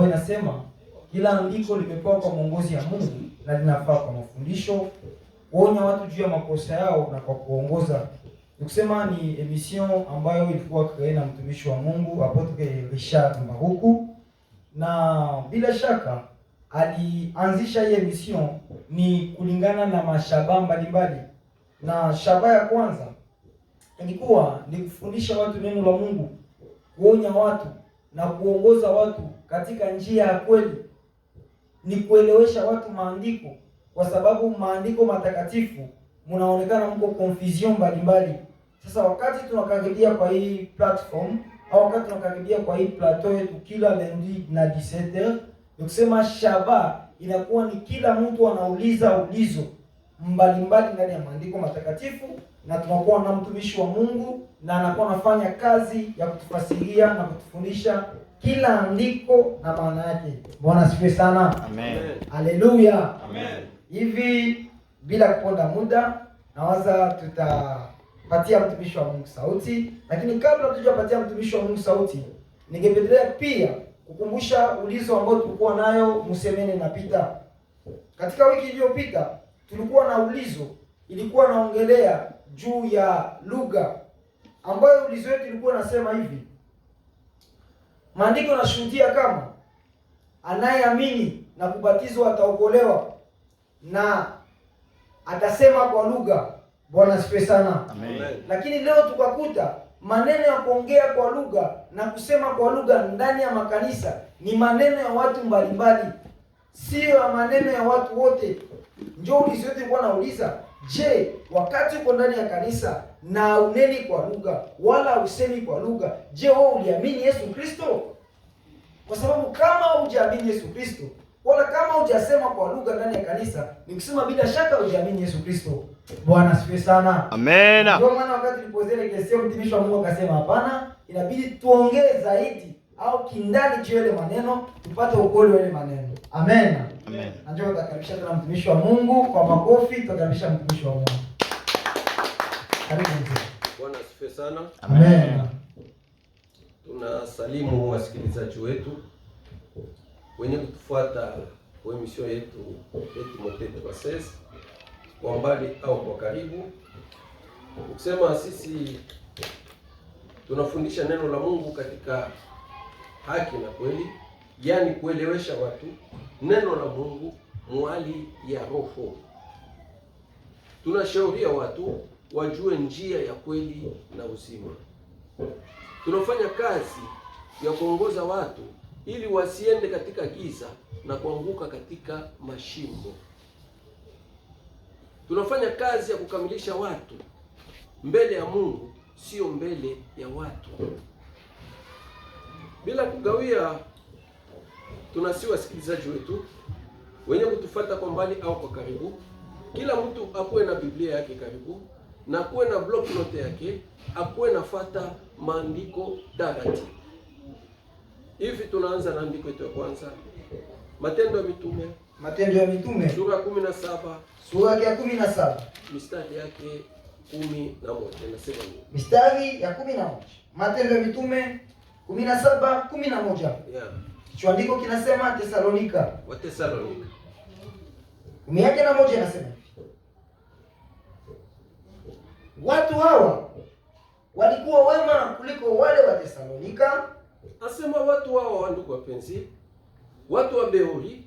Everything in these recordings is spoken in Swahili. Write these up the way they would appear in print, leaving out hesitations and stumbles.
inasema kila andiko limepewa kwa mwongozi ya Mungu na linafaa kwa mafundisho, kuonya watu juu ya makosa yao na kwa kuongoza. Nikusema ni emission ambayo ilikuwa create na mtumishi wa Mungu Apotre Richard Mbaruku, na bila shaka alianzisha hii emission ni kulingana na mashaba mbalimbali, na shaba ya kwanza ilikuwa ni kufundisha watu neno la Mungu, kuonya watu na kuongoza watu katika njia ya kweli, ni kuelewesha watu maandiko, kwa sababu maandiko matakatifu mnaonekana mko confusion mbalimbali. Sasa wakati tunakaribia kwa hii platform au wakati tunakaribia kwa hii plateau yetu kila lundi na 17h, nikusema shaba inakuwa ni kila mtu anauliza ulizo mbalimbali ndani ya maandiko matakatifu, na tunakuwa na mtumishi wa Mungu na anakuwa anafanya kazi ya kutufasiria na kutufundisha kila andiko na maana yake. Bwana asifiwe sana. Amen. Haleluya. Amen. Hivi bila kuponda muda, nawaza tutapatia mtumishi wa Mungu sauti, lakini kabla tujapatia mtumishi wa Mungu sauti, ningependelea pia kukumbusha ulizo ambao tulikuwa nayo msemene napita. Katika wiki iliyopita tulikuwa na ulizo, ilikuwa naongelea juu ya lugha, ambayo ulizo wetu ilikuwa nasema hivi: maandiko yanashuhudia kama anayeamini na kubatizwa ataokolewa na atasema kwa lugha. Bwana asifiwe sana. Amen. Lakini leo tukakuta maneno ya kuongea kwa lugha na kusema kwa lugha ndani ya makanisa ni maneno ya watu mbalimbali, sio ya maneno ya watu wote. Njoo ulizo yote ilikuwa nauliza, je, wakati uko ndani ya kanisa na uneni kwa lugha wala usemi kwa lugha, je, wewe uliamini Yesu Kristo? Kwa sababu kama hujaamini Yesu Kristo wala kama hujasema kwa lugha ndani ya kanisa, ni kusema bila shaka hujaamini Yesu Kristo. Bwana asifiwe sana. Amen. Ndio maana wakati tulipozele kesi mtumishi wa Mungu akasema hapana, inabidi tuongee zaidi au kindani juu ile maneno tupate ukweli wa ile maneno. Amen. Amen. Njoo tutakaribisha tena mtumishi wa Mungu kwa makofi, tutakaribisha mtumishi wa Mungu. Karibu mzee. Bwana asifiwe sana. Amen. Tunasalimu wasikilizaji wetu wenye kutufuata kwa emission yetu Timothée 3:16 kwa mbali au kwa karibu. Ukisema sisi tunafundisha neno la Mungu katika haki na kweli, yani kuelewesha watu neno la Mungu mwali ya roho. Tunashauria watu wajue njia ya kweli na uzima. Tunafanya kazi ya kuongoza watu ili wasiende katika giza na kuanguka katika mashimo. Tunafanya kazi ya kukamilisha watu mbele ya Mungu, sio mbele ya watu. Bila kugawia, tunasi wasikilizaji wetu wenye kutufuata kwa mbali au kwa karibu, kila mtu akuwe na Biblia yake karibu na akuwe na block note yake, akuwe nafata maandiko takatifu. Hivi tunaanza na andiko yetu ya kwanza, Matendo ya Mitume. Matendo ya Mitume Sura 17. Sura ya 17. Mistari yake 11 inasema nini? Mistari ya 11. Matendo ya Mitume 17:11. Yeah. Kichwandiko kinasema Tesalonika. Wa Tesalonika. 11 inasema hivi: watu hawa walikuwa wema kuliko wale wa Tesalonika. Asema watu hawa, ndugu wapenzi, watu wa Beori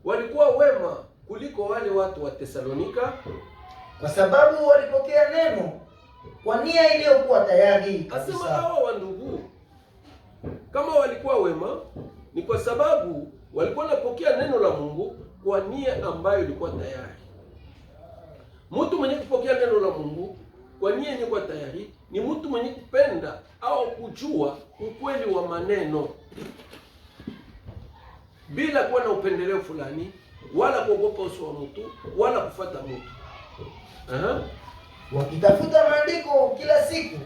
walikuwa wema kuliko wale watu wa Tesalonika, kwa sababu walipokea neno kwa nia iliyokuwa tayari kabisa. Asema hawa wa ndugu kama walikuwa wema ni kwa sababu walikuwa wanapokea neno la Mungu kwa nia ambayo ilikuwa tayari. Mtu mwenye kupokea neno la Mungu kwa nia ilikuwa tayari ni mtu mwenye kupenda au kujua ukweli wa maneno bila kuwa na upendeleo fulani wala kuogopa uso wa mtu wala kufuata mtu. Wakitafuta maandiko kila siku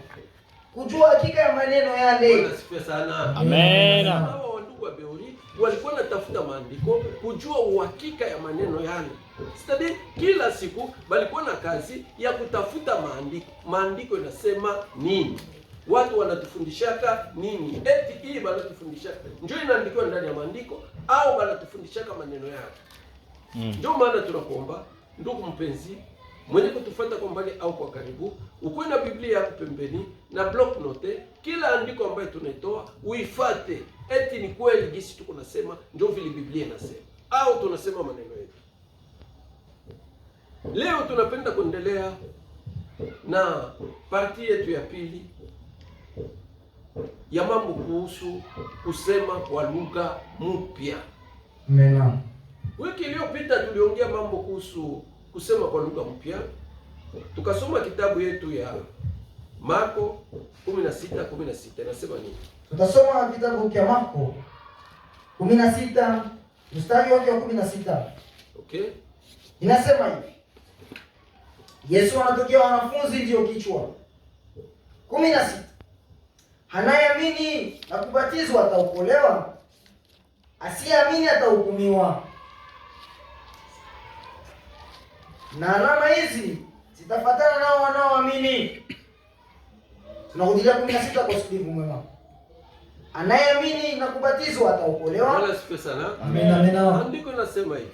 kujua hakika ya maneno yale. Asifiwe sana. Amen. Hao ndugu wa Beori walikuwa wanatafuta maandiko kujua uhakika ya maneno yale. Stadi kila siku walikuwa na kazi ya kutafuta maandiko. Maandiko inasema nini? watu wanatufundishaka nini? Eti hii wanatufundishaka ndio inaandikwa ndani ya maandiko au wanatufundishaka maneno yao? Ndio maana tunakuomba ndugu mpenzi, mwenye kutufuata kwa mbali au kwa karibu, ukuwe na Biblia yako pembeni na block note, kila andiko ambayo tunaitoa uifate. Eti ni kweli gisi tuko nasema ndio vile Biblia inasema au tunasema maneno yetu. Leo tunapenda kuendelea na parti yetu ya pili ya mambo kuhusu kusema kwa lugha mpya. Amen. Wiki iliyopita tuliongea mambo kuhusu kusema kwa lugha mpya. Tukasoma kitabu yetu ya Marko 16:16. Nasema nini? Tutasoma kitabu cha Marko 16 mstari wake wa 16. Okay? Inasema hivi. Yesu anatokea wanafunzi ndio kichwa. 16. Anayeamini na kubatizwa ataokolewa, asiyeamini atahukumiwa. Na alama hizi zitafuatana nao wanaoamini. Tunarudia 16 kwa usikivu mwema. Anayeamini na kubatizwa ataokolewa. Wala sifa sana. Amen, amen. Andiko nasema hivi.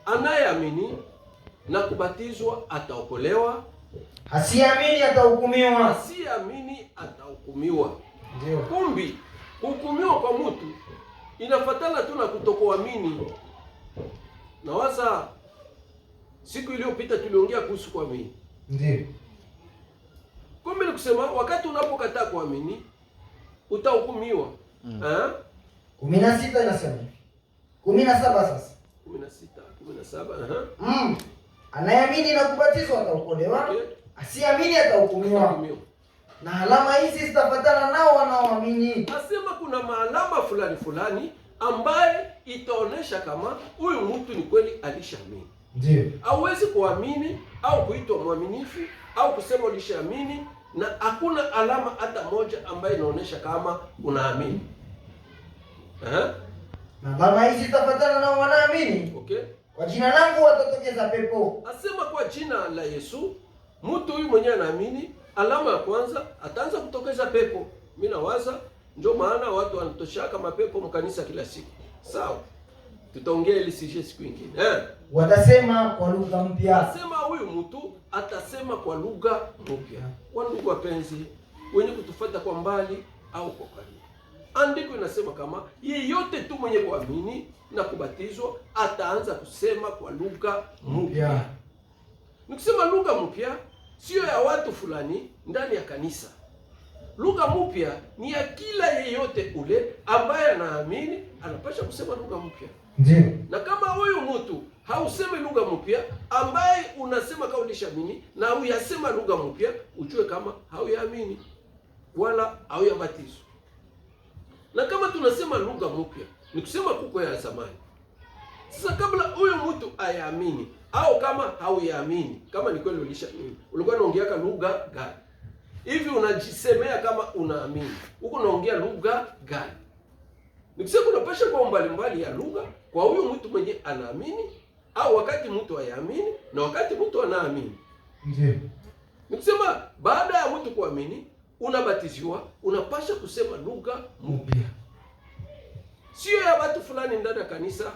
Anayeamini na kubatizwa ataokolewa, asiyeamini atahukumiwa. Asiyeamini atahukumiwa. Ndio. Kumbi hukumiwa kwa mtu inafuatana tu na kutokuamini. Na waza siku iliyopita tuliongea kuhusu kuamini. Ndio. Kumbe ni kusema wakati unapokataa kuamini utahukumiwa. 16 inasema. 17 sasa. 17. Anayeamini na kubatizwa ataokolewa. Okay. Asiyeamini atahukumiwa. Na alama hizi zitafuatana nao wanaoamini. Nasema kuna maalama fulani ambaye itaonesha kama huyu mtu ni kweli alishaamini. Ndio. Hauwezi kuamini au kuitwa mwaminifu au kusema ulishaamini na hakuna alama hata moja ambayo inaonesha kama unaamini. Na alama hizi zitafuatana nao wanaoamini. Okay? Kwa jina langu watatokeza pepo. Asema kwa jina la Yesu, mtu huyu mwenyewe anaamini, alama ya kwanza ataanza kutokeza pepo. Mimi nawaza ndio maana watu wanatoshaka mapepo mkanisa kila siku. Sawa. Tutaongea ili sije siku nyingine. Watasema kwa lugha mpya. Asema huyu mtu atasema kwa lugha mpya. Wandugu wapenzi, wenye kutufuata kwa mbali au kwa karibu. Andiko inasema kama yeyote tu mwenye kuamini na kubatizwa ataanza kusema kwa lugha mpya. Nikisema lugha mpya sio ya watu fulani ndani ya kanisa. Lugha mpya ni ya kila yeyote ule ambaye anaamini anapaswa kusema lugha mpya. Ndio. Na kama huyu mtu hauseme lugha mpya ambaye unasema kama ulishaamini na huyasema lugha mpya, ujue kama hauyaamini wala hauyabatizwa. Na kama tunasema lugha mpya ni kusema kuko ya zamani. Sasa kabla huyu mtu ayaamini au kama hauyaamini, kama ni kweli ulishaamini, ulikuwa unaongea lugha gani? Hivi unajisemea kama unaamini, uko unaongea lugha gani? Nikisema kunapasha kwa mbalimbali ya lugha kwa huyu mtu mwenye anaamini au wakati mtu hayaamini na wakati mtu anaamini. Ndio. Nikisema baada ya mtu kuamini unabatiziwa, unapasha kusema lugha mpya. Sio ya watu fulani ndani ya kanisa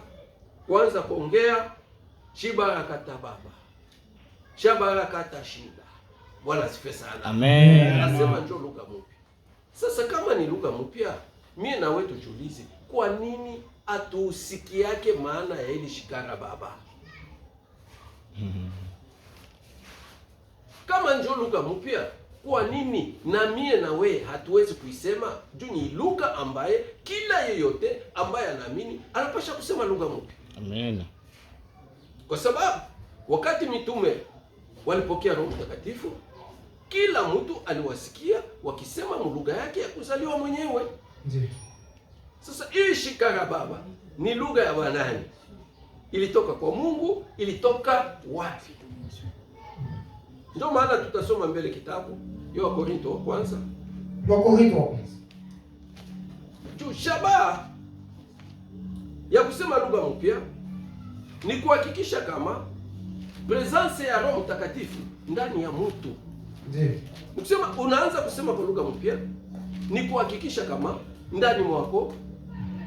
kuanza kuongea shibarakata baba, shabarakata shida. Bwana sifa sana. Amen. Nasema ndio lugha mpya. Sasa kama ni lugha mpya, mimi na wewe tujiulize, kwa nini atusikiake maana ya ile shikara baba? Kama ndio lugha mpya, kwa nini na mie na we hatuwezi kuisema? Juu ni lugha ambaye kila yeyote ambaye anaamini anapaswa kusema lugha mpya. Amen. Kwa sababu wakati mitume walipokea Roho Mtakatifu, kila mtu aliwasikia wakisema lugha yake ya kuzaliwa mwenyewe. Ndio. Sasa hii shikara baba ni lugha ya wanani? Ilitoka kwa Mungu, ilitoka wapi? Ndio maana tutasoma mbele kitabu ya Wakorintho wa kwanza. Juu shabaha ya kusema lugha mpya ni kuhakikisha kama presence ya Roho Mtakatifu ndani ya mtu. Ndiyo. Ukisema unaanza kusema kwa lugha mpya ni kuhakikisha kama ndani mwako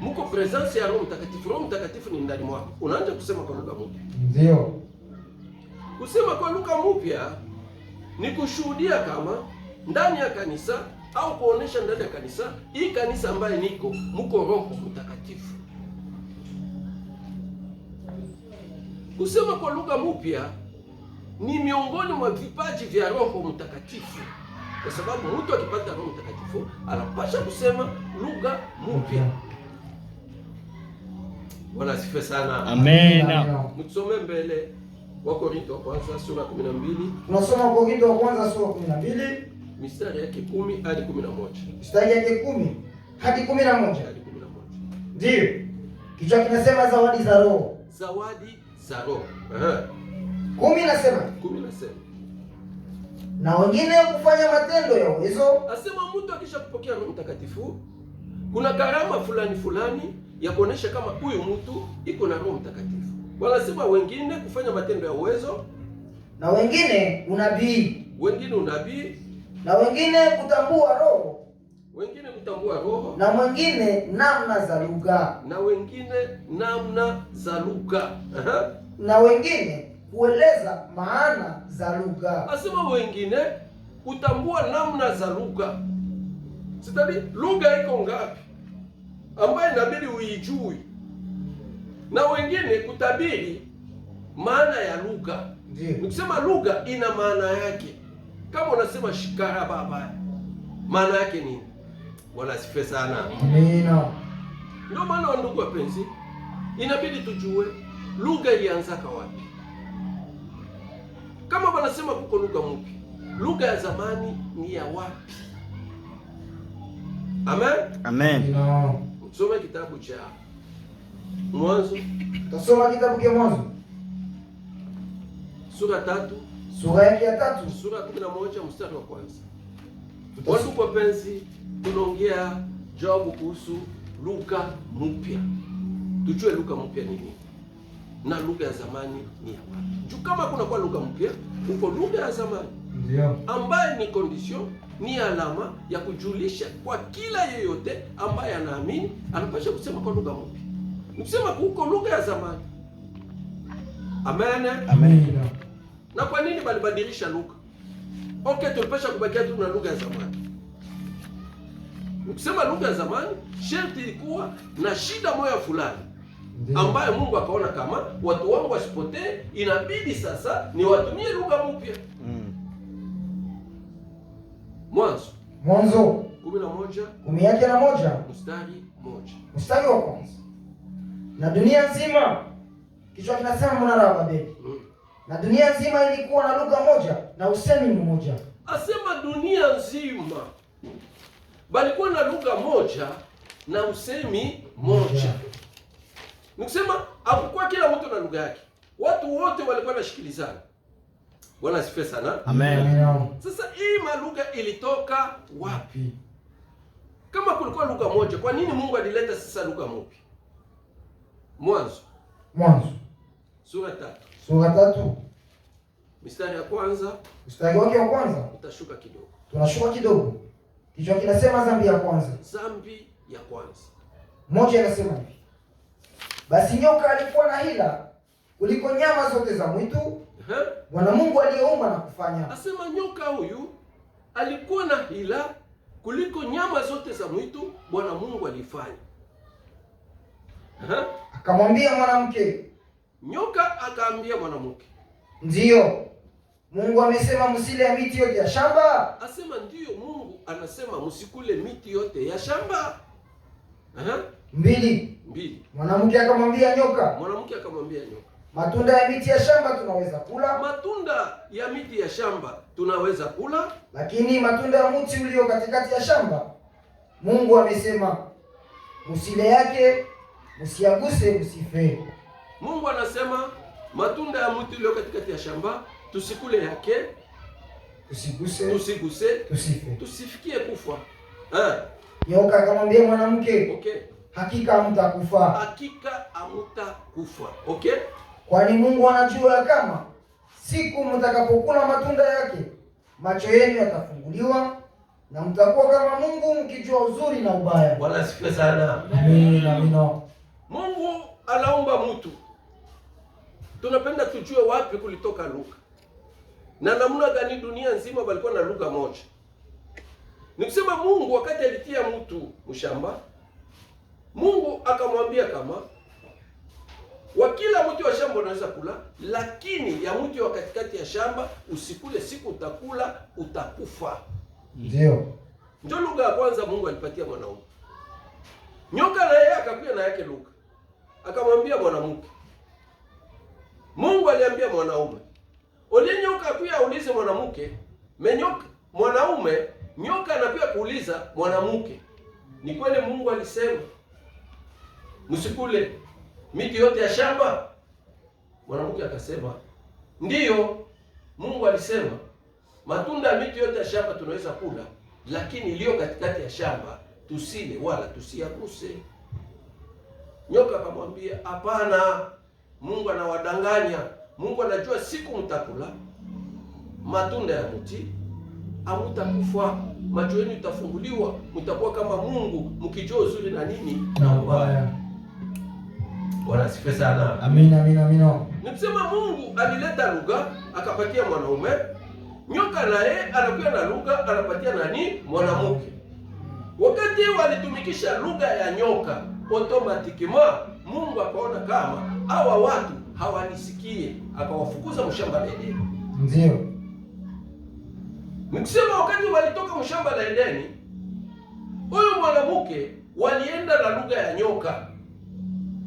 mko presence ya Roho Mtakatifu. Roho Mtakatifu ni ndani mwako. Unaanza kusema kwa lugha mpya. Ndio. Kusema kwa lugha mpya ni kushuhudia kama ndani ya kanisa au kuonesha ndani ya kanisa, hii kanisa ambaye niko mko Roho Mtakatifu. Kusema kwa lugha mpya ni miongoni mwa vipaji vya Roho Mtakatifu, kwa sababu mtu akipata Roho Mtakatifu anapasha kusema lugha mpya. Bwana asifiwe sana. Amen. Mtusome mbele Wakorintho wa kwanza sura 12. Tunasoma Wakorintho wa kwanza sura 12 mistari yake 10 hadi 11. Mistari yake 10 hadi 11. Ndio. Kichwa kinasema zawadi za Roho. Zawadi za Roho. 10 nasema. 10 nasema. Na wengine kufanya matendo ya uwezo. Asema mtu akisha kupokea Roho Mtakatifu kuna karama fulani fulani ya kuonesha kama huyu mtu iko na Roho Mtakatifu. Wanasema wengine kufanya matendo ya uwezo, na wengine unabii, wengine unabii, na wengine kutambua roho, wengine kutambua roho, na wengine namna za lugha, na wengine namna za lugha, na wengine kueleza maana za lugha. Asema wengine kutambua namna za lugha. Sitadi lugha iko ngapi ambaye inabidi uijui, na wengine kutabiri maana ya lugha. Nikisema lugha ina maana yake. Kama unasema shikara baba, maana yake nini? Bwana asifiwe sana. Amina. Ndio maana ndugu wapenzi, inabidi tujue lugha ilianzaka wapi. Kama wanasema kuko lugha mpya, lugha ya zamani ni ya wapi? Amen. Amen. Tusome kitabu cha Mwanzo. Tusome kitabu cha Mwanzo. Sura 3. Sura yake ya 3. Sura 11 mstari wa kwanza. Watu wapenzi, tunaongea jawabu kuhusu lugha mpya. Tujue lugha mpya ni nini na lugha ya zamani ni ya wapi. Juu kama kuna kwa lugha mpya, uko lugha ya zamani. Ndio. Ambaye ni condition, ni alama ya kujulisha kwa kila yeyote ambaye anaamini anapaswa kusema kwa lugha mpya. Nikisema kuko lugha ya zamani. Amen. Amen. Na kwa nini balibadilisha lugha? Okay, tulipasha kubakia tu na lugha ya zamani. Ukisema lugha ya zamani, sharti ilikuwa na shida moja fulani ambaye Mungu akaona kama watu wangu wasipotee, inabidi sasa ni watumie lugha mpya. Mwanzo 11 mstari 1. Mstari wa kwanza. Na dunia nzima, kichwa kinasema mnara wa Babeli. Na dunia nzima ilikuwa na lugha moja na usemi mmoja. Asema dunia nzima balikuwa na lugha moja na usemi moja. Nikusema hakukuwa kila mtu na lugha yake. Watu wote walikuwa wanashikilizana. Bwana asifiwe sana. Amen. Sasa hii malugha ilitoka wapi? Kama kulikuwa lugha moja, kwa nini Mungu alileta sasa lugha mpya? Mwanzo sura 3. Mstari ya kwanza. Mstari wake wa kwanza. Utashuka kidogo. Tunashuka kidogo. Kichwa kinasema dhambi ya kwanza. Dhambi ya kwanza. Moja inasema hivi. Basi nyoka alikuwa na hila kuliko nyama zote za mwitu Bwana Mungu aliyeumba na kufanya. Asema nyoka huyu alikuwa na hila kuliko nyama zote za mwitu Bwana Mungu alifanya. Akamwambia mwanamke. Nyoka akaambia mwanamke. Ndiyo, Mungu amesema msile ya miti yote ya shamba. Asema ndiyo, Mungu anasema msikule miti yote ya shamba. 2. Mwanamke akamwambia nyoka. Matunda ya miti ya shamba tunaweza kula. Matunda ya miti ya shamba tunaweza kula. Lakini matunda ya mti ulio katikati ya shamba, Mungu amesema msile yake, msiaguse, msife. Mungu anasema matunda ya mti ulio katikati ya shamba tusikule yake, tusiguse, tusife. Tusifikie kufa. Nyoka akamwambia mwanamke. Okay. Hakika hamtakufa. Hakika hamtakufa. Okay? Kwani Mungu anajua kama siku mtakapokula matunda yake macho yenu yatafunguliwa na mtakuwa kama Mungu mkijua uzuri na ubaya. Bwana asifiwe sana. Amina, amina. Mungu anaumba mtu. Tunapenda tujue wapi kulitoka lugha. Na namna gani dunia nzima walikuwa na lugha moja. Nikusema Mungu wakati alitia mtu mshamba, Mungu akamwambia kama wa kila mti wa shamba unaweza kula, lakini ya mti wa katikati ya shamba usikule, siku utakula utakufa. Ndio. Ndio lugha ya kwanza Mungu alipatia mwanaume. Nyoka na yeye akakuja na yake lugha. Akamwambia mwanamke. Mungu aliambia mwanaume. Ole nyoka akuya aulize mwanamke, menyoka mwanaume, nyoka anakuja kuuliza mwanamke. Ni kweli Mungu alisema msikule miti yote ya shamba? Mwanamke akasema, ndiyo, Mungu alisema matunda ya miti yote ya shamba tunaweza kula, lakini iliyo katikati ya shamba tusile wala tusiaguse. Nyoka akamwambia, hapana, Mungu anawadanganya. Mungu anajua siku mtakula matunda ya mti hamutakufa, macho yenu itafunguliwa, mtakuwa kama Mungu mkijua uzuri na nini na ubaya. Bwana asifiwe sana. Amina, amina, amina. Nikusema Mungu alileta lugha akapatia mwanaume, nyoka naye anakuja na lugha anapatia nani? Mwanamke. Wakati walitumikisha lugha ya nyoka, automatikima Mungu akaona kama hawa watu hawanisikie, akawafukuza mshamba la Edeni. Ndio. Nikusema wakati walitoka mshamba la Edeni, huyu mwanamke walienda na lugha ya nyoka.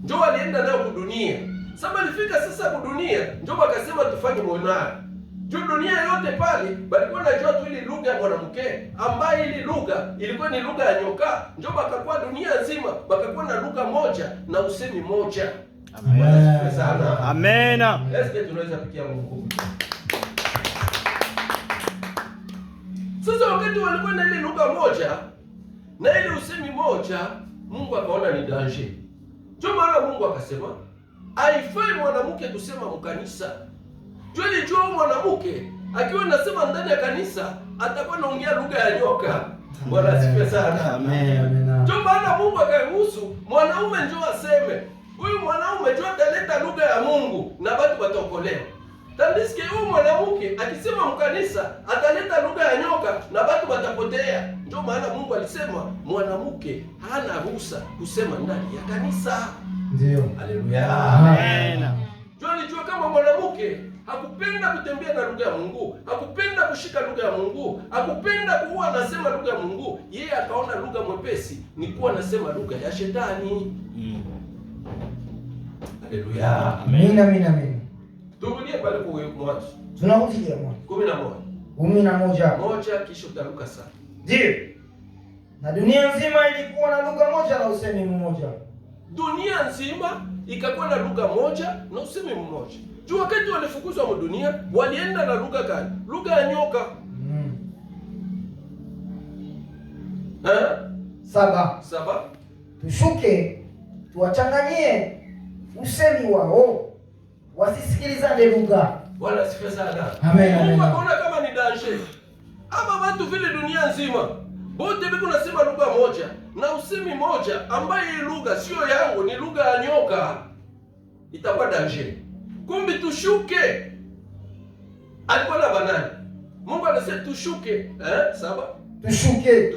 Ndio walienda nayo kudunia. Sasa walifika sasa kudunia, ndio wakasema tufanye monara. Juu dunia yote pale walikuwa wanajua tu ile lugha ya mwanamke, ambaye ile lugha ilikuwa ni lugha ya nyoka. Ndio wakakuwa dunia nzima wakakuwa na lugha moja na usemi moja. Amen. Amena. Eske tunaweza pikia Mungu. Sasa wakati walikuwa na ile lugha moja na ile usemi moja, Mungu akaona ni danger. Ndio maana Mungu akasema haifai mwanamke kusema mkanisa. Jweli jua mwanamke akiwa anasema ndani ya kanisa atakuwa anaongea lugha ya nyoka. Bwana asifiwe sana. Amen. Ndio maana Mungu akaruhusu mwanaume ndio aseme. Huyu mwanaume ndio ataleta lugha ya Mungu na watu wataokolewa. Tandisikie huyu mwanamke akisema mkanisa ataleta lugha ya nyoka na watu watapotea. Ndio maana Mungu alisema mwanamke hana ruhusa kusema ndani ya kanisa. Ndio. Haleluya. Amen. Ndio alijua kama mwanamke hakupenda kutembea na lugha ya Mungu, hakupenda kushika lugha ya Mungu, hakupenda kuwa anasema lugha ya Mungu. Yeye akaona lugha mwepesi ni kuwa anasema lugha ya shetani. Haleluya. Amen, amen, amen. Turudie pale kwa Mwanzo. Tunarudi ile moja. 11. Moja kisha utaruka sana. Ndio. Na dunia nzima ilikuwa na lugha moja na usemi mmoja. Dunia nzima ikakuwa na lugha moja na usemi mmoja. Juu wakati walifukuzwa mu dunia, walienda na lugha gani? Lugha ya nyoka. Saba. Tushuke tuwachanganyie usemi wao, wasisikilizane lugha. Bwana asifiwe sana. Amen. Mungu akaona kama ni danger. Ama watu vile dunia nzima bote biko nasema lugha moja na usemi moja, ambaye hii lugha sio yangu, ni lugha ya nyoka, itakuwa danger. Kumbi tushuke. Alikuwa na banani. Mungu anasema tushuke. Saba. Tushuke.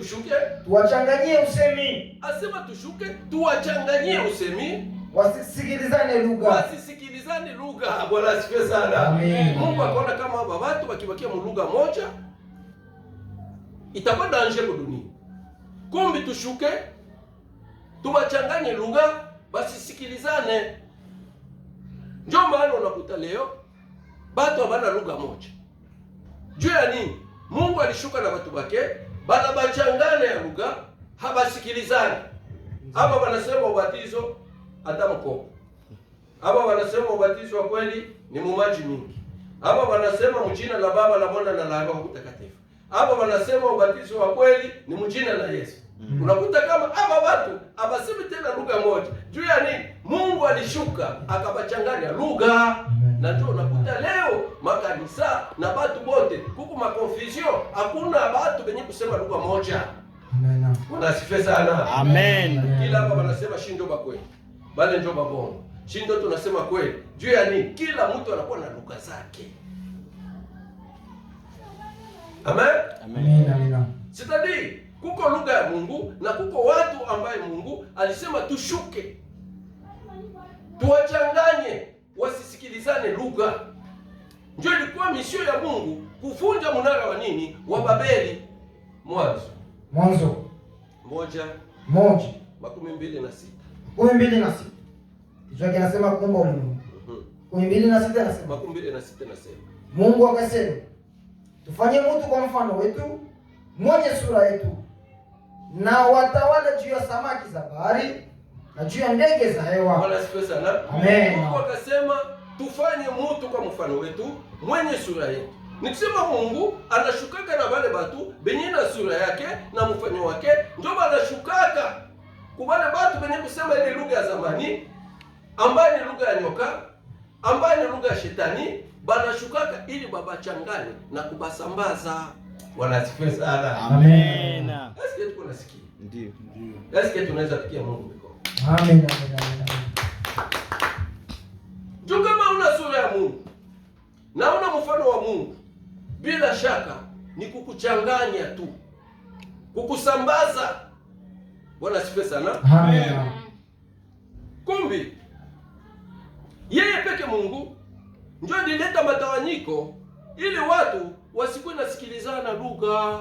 Tuwachanganyie usemi. Asema tushuke, tuwachanganyie usemi. Wasisikilizane lugha. Bwana asifiwe sana. Amen. Mungu akaona kama watu wakibakia mu lugha moja itakuwa danger kwa dunia. Kumbi tushuke, tuwachanganye lugha, basisikilizane. Ndio maana unakuta leo watu hawana lugha moja. Juu ya nini? Mungu alishuka na watu wake, bana bachangane ya lugha, habasikilizane. Hapa wanasema ubatizo hata mko. Hapa wanasema ubatizo wa kweli ni mumaji mingi. Hapa wanasema mjina la Baba, la Mwana na la Roho Mtakatifu. Hapa wanasema ubatizo wa kweli ni mjina la Yesu. Unakuta kama aba watu abasemi tena lugha moja. Juu ya nini? Mungu alishuka akabachanganya lugha. Na ndio unakuta leo makanisa na watu bote kuku makonfusion, hakuna watu wenye kusema lugha moja. Amen. Wanasifiwe sana. Amen. Kila hapa wanasema shindo bakweli. Bale ndio babongo. Shindo tunasema kweli. Juu ya nini? Kila mtu anakuwa na lugha zake. Amen. Amen. Amen. Sitadi kuko lugha ya Mungu na kuko watu ambaye Mungu alisema tushuke. Tuwachanganye wasisikilizane lugha. Ndio ilikuwa misio ya Mungu kuvunja mnara wa nini? Wa Babeli. Mwanzo 1:26. 12:6. Kichwa kinasema kuumba ulimwengu. 12:6 nasema. 12:6 nasema. Mungu akasema, tufanye mtu kwa mfano wetu, mwenye sura yetu, na watawala juu ya samaki za bahari na juu ya ndege za hewa. Bwana asifiwe sana. Amen. Mungu akasema tufanye mtu kwa mfano wetu, mwenye sura yetu. Nikisema Mungu anashukaka na wale batu benye na sura yake na mfano wake, ndio anashukaka kwa wale batu benye kusema ile lugha ya zamani ambayo ni lugha ya nyoka, ambayo ni lugha ya shetani, banashukaka ili babachangane na kubasambaza. Bwana asifiwe sana. Amen. Eske tuko nasikia? Ndio. Eske tunaweza kupigia Mungu mikono? Amen. Amen. Juu kama una sura ya Mungu na una mfano wa Mungu, bila shaka ni kukuchanganya tu, kukusambaza. Bwana asifiwe sana. Amen. Kumbi yeye peke Mungu ndio alileta matawanyiko ili watu wasikuwe nasikilizana lugha.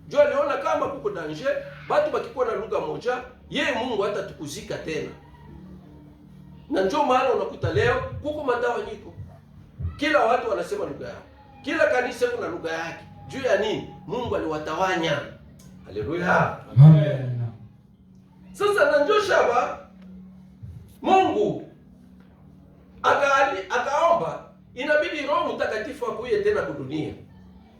Ndio aliona kama kuko danger watu bakikuwa na lugha moja, yeye Mungu hata tukuzika tena. Na ndio maana unakuta leo kuko matawanyiko. Kila watu wanasema lugha yao. Kila kanisa kuna lugha yake. Juu ya nini? Mungu aliwatawanya. Haleluya. Amen. Sasa na ndio shaba Mungu akaomba inabidi Roho Mtakatifu akuye tena kudunia.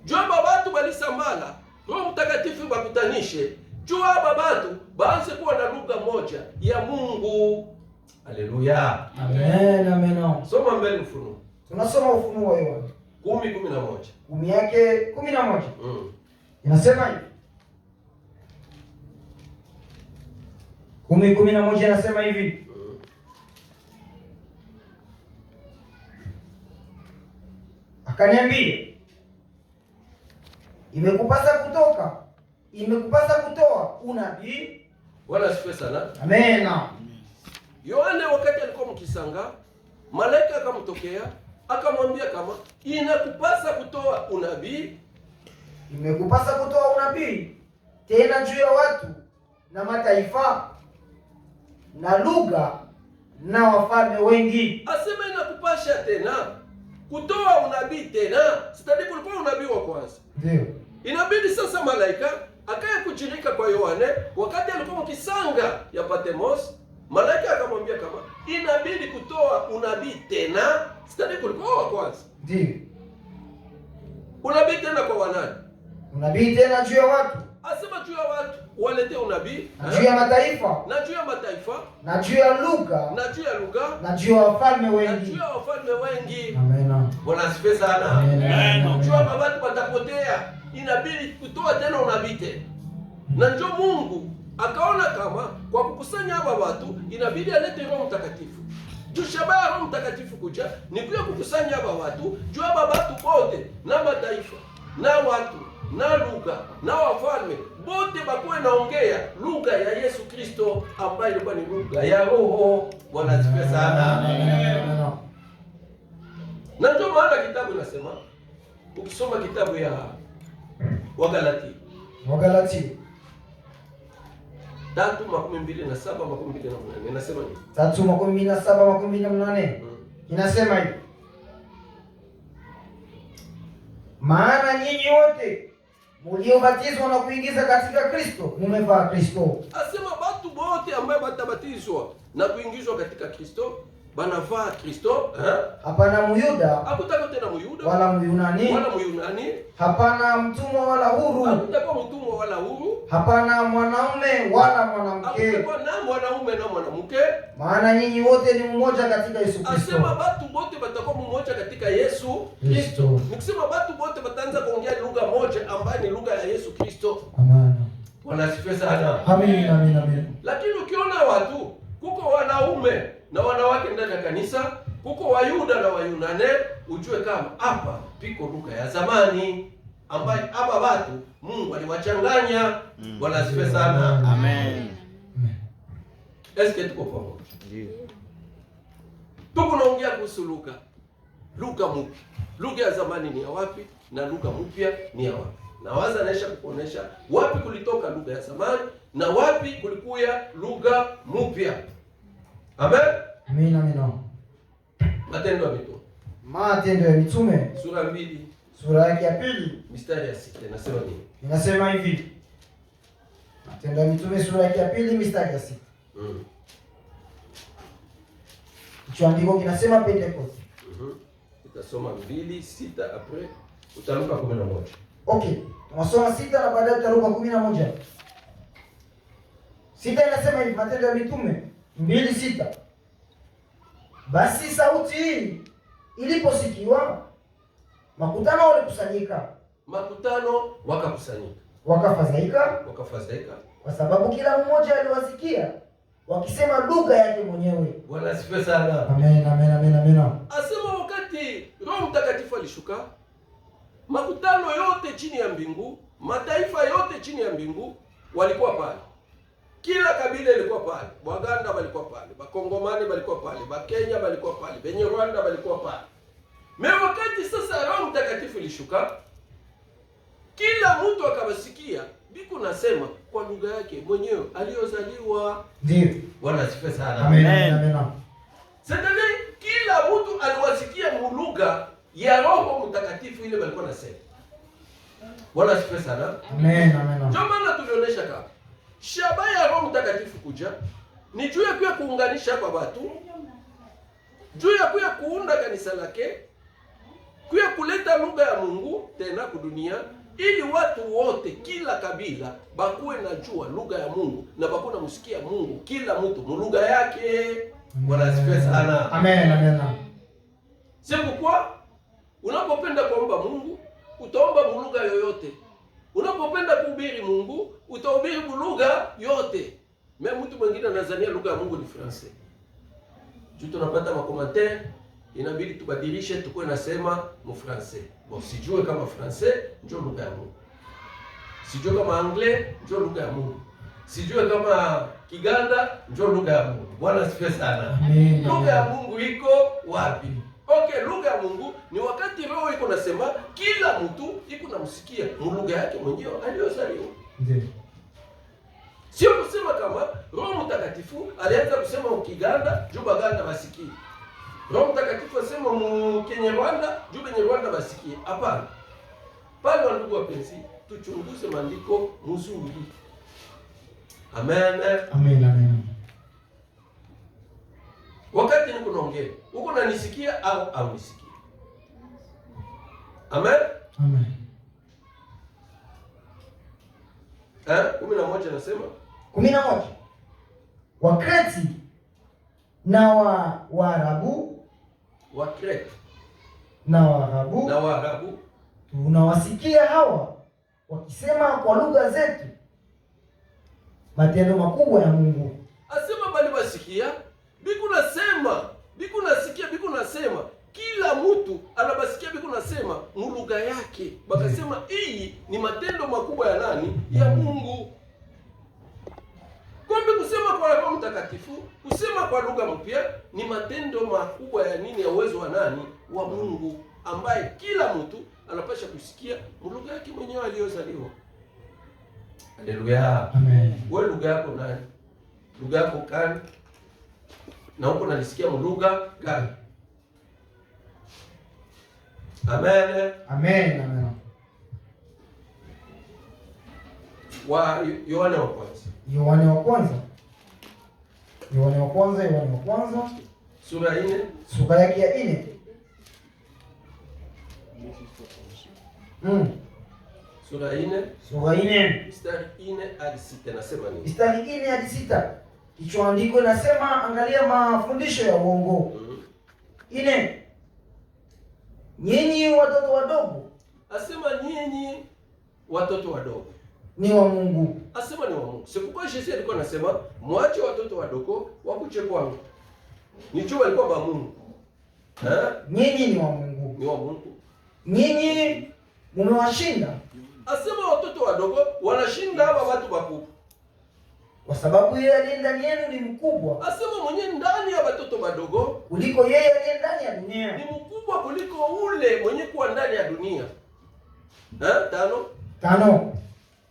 Juu watu walisambala, Roho Mtakatifu bakutanishe. Juu watu baanze kuwa na lugha moja ya Mungu. Haleluya. Amen. Amen. Soma mbele Ufunuo. Tunasoma Ufunuo Yohana 10:11. 10:11. Inasema hivi. 10:11 inasema hivi. Akaniambia, imekupasa kutoa unabii. Bwana asifiwe sana. Amen. Yohane wakati alikuwa mkisanga, malaika akamtokea, akamwambia kama inakupasa kutoa unabii. Imekupasa kutoa unabii tena juu ya watu na mataifa na lugha na wafalme wengi. Asema inakupasha tena kutoa unabii tena. Sitadi kulikuwa unabii wa kwanza. Ndio. Inabidi sasa malaika akaya kujirika kwa Yohane wakati alikuwa mkisanga ya Patmos. Malaika akamwambia kama inabidi kutoa unabii tena. Sitadi kulikuwa wa kwanza. Ndio. Unabii tena kwa wanani? Unabii tena juu ya watu. Asema juu ya watu walete unabii. Juu ya mataifa. Na juu ya mataifa. Na juu ya lugha. Na juu ya lugha. Na juu ya wafalme wengi. Na juu ya wafalme wengi. Amen. Bwana asifiwe sana. Amen. Juu ya watu watapotea. Inabidi kutoa tena unabii tena. Na ndio Mungu akaona kama kwa kukusanya hapa watu inabidi alete Roho Mtakatifu. Juu shabaha Roho Mtakatifu kuja ni kuja kukusanya hapa watu, juu hapa watu wote na mataifa na watu na lugha na wafalme bote bakuwe naongea lugha ya Yesu Kristo ambayo ilikuwa ni lugha ya Roho. Bwana asifiwe sana. Na ndio maana kitabu inasema, ukisoma kitabu ya Wagalatia 3:27-28 inasema nini? 3:27-28 inasema hivi. Maana nyinyi wote mliobatizwa na kuingiza katika Kristo mmevaa Kristo. Asema watu wote ambao watabatizwa na kuingizwa katika Kristo banavaa Kristo, hapana Myuda, hakutakuwa tena Myuda wala Myunani, hapana mtumwa wala huru, hakutakuwa mtumwa wala huru, hapana mwanaume wala mwanamke, hakutakuwa na mwanaume na mwanamke, maana nyinyi wote ni mmoja katika Yesu Kristo. Asema watu wote batakuwa mmoja katika Yesu Kristo. Nikisema watu wote bataanza kuongea lugha moja ambayo ni lugha ya Yesu Kristo. Amen. Wanasifiwa sana. Amen, amen, amen. Lakini ukiona watu, kuko wanaume na wanawake ndani ya kanisa, kuko Wayuda na Wayunani, ujue kama hapa piko lugha ya zamani ambayo hapa watu Mungu aliwachanganya. Wanasifiwa sana. Amen. Eske tuko pamoja? Ndio. Tuko naongea kuhusu lugha. Lugha mpya. Lugha ya zamani ni ya wapi na lugha mpya ni ya wapi? Na waza naisha kukuonesha wapi kulitoka lugha ya zamani na wapi kulikuya lugha mpya. Amen. Amen, amen. Matendo ya Mitume. Matendo ya Mitume Sura 2. Sura yake ya 2 mstari ya 6 inasema nini? Inasema hivi. Matendo ya Mitume sura yake ya 2 mstari ya 6. Kichwandiko kinasema Pentecost. Utasoma 2:6 après utaruka 11. Okay, tunasoma 6 na baadaye utaruka 11. 6 inasema hivi, Matendo ya Mitume 2:6. Basi sauti hii iliposikiwa, makutano walikusanyika. Makutano wakakusanyika. Wakafadhaika. Kwa sababu kila mmoja aliwasikia wakisema lugha yake mwenyewe. Bwana asifiwe sana. Amen, amen, amen, amen. Asema wakati Roho Mtakatifu alishuka, makutano yote chini ya mbingu, mataifa yote chini ya mbingu walikuwa pale. Kila kabila ilikuwa pale. Waganda walikuwa pale, Bakongomani walikuwa pale, Bakenya walikuwa pale, Benye Rwanda walikuwa pale. Na wakati sasa Roho Mtakatifu ilishuka, kila mtu akawasikia biko nasema kwa lugha yake mwenyewe aliyozaliwa. Ndio. Bwana asifiwe sana. Amen, amen. Sasa kila mtu aliwasikia lugha ya Roho Mtakatifu ile walikuwa nasema. Bwana asifiwe sana. Amen, amen. Ndio maana tulionyesha kama shabaha ya Roho Mtakatifu kuja ni juu ya kuya kuunganisha kwa watu, juu ya kuya kuunda kanisa lake, kuya kuleta lugha ya Mungu tena kudunia, ili watu wote kila kabila bakuwe na jua lugha ya Mungu na bakuwe na musikia Mungu kila mtu mulugha yake. Bwana asifiwe sana. Amen, amen. Sio kwa unapopenda kuomba Mungu utaomba lugha yoyote. Unapopenda kuhubiri Mungu utahubiri lugha yote. Mimi mtu mwingine anazania lugha ya Mungu ni Francais. Juu tunapata makommentaire, inabidi tubadilishe tukue nasema mu Francais. Bon, sijue kama Francais ndio lugha ya Mungu. Sijue kama Anglais ndio lugha ya Mungu. Sijue kama Kiganda ndio lugha ya Mungu. Bwana asifiwe sana. Lugha ya Mungu iko wapi? Okay, lugha ya Mungu ni wakati Roho iko nasema kila mtu iko namsikia lugha yake mwenyewe aliyozaliwa. Ndio. Sio kusema kama Roho Mtakatifu alianza kusema Ukiganda, juu Baganda basikie. Roho Mtakatifu asema Mkenyarwanda, juu Benyarwanda basikie. Hapana. Pale wandugu wapenzi, tuchunguze maandiko mzuri. Amen. Amen, amen. Wakati niko naongea, uko unanisikia au nisikie? Amen. Amen. 11 nasema 11. Wakreti na Waarabu, Wakreti na Waarabu tunawasikia hawa wakisema kwa lugha zetu matendo makubwa ya Mungu. Asema bali wasikia, biku nasema kila mtu anabasikia biku nasema lugha yake. Bakasema hii ni matendo makubwa ya nani? Ya Mungu. Kumbe kusema kwa Roho Mtakatifu, kusema kwa lugha mpya ni matendo makubwa ya nini? Ya uwezo wa nani? Wa Mungu, ambaye kila mtu anapasha kusikia lugha yake mwenyewe aliyozaliwa. Haleluya. Amen. Wewe lugha yako nani? Lugha yako gani? Na huko nalisikia lugha gani? Amen. Amen, amen. Wa Yohane wa kwanza. Yohane wa kwanza Sura 4. Sura yake ya 4. Sura 4. Sura 4. Mstari 4 hadi 6 nasema nini? Mstari 4 hadi 6. Kichwa andiko inasema angalia mafundisho ya uongo. 4. Nyinyi watoto wadogo. Asema nyinyi watoto wadogo Ni wa Mungu. Asema ni wa Mungu. Sikuwa Yesu alikuwa anasema mwache watoto wadogo wakuje kwangu. Nicho alikuwa ba Mungu. Nyinyi ni wa Mungu. Ni wa Mungu. Nyinyi mmewashinda. Asema watoto wadogo wanashinda hawa watu wakubwa. Kwa sababu yeye aliye ndani yenu ni mkubwa. Asema mwenye ndani ya watoto wadogo kuliko yeye aliye ndani ya dunia. Ni mkubwa kuliko ule mwenye kuwa ndani ya dunia. 5.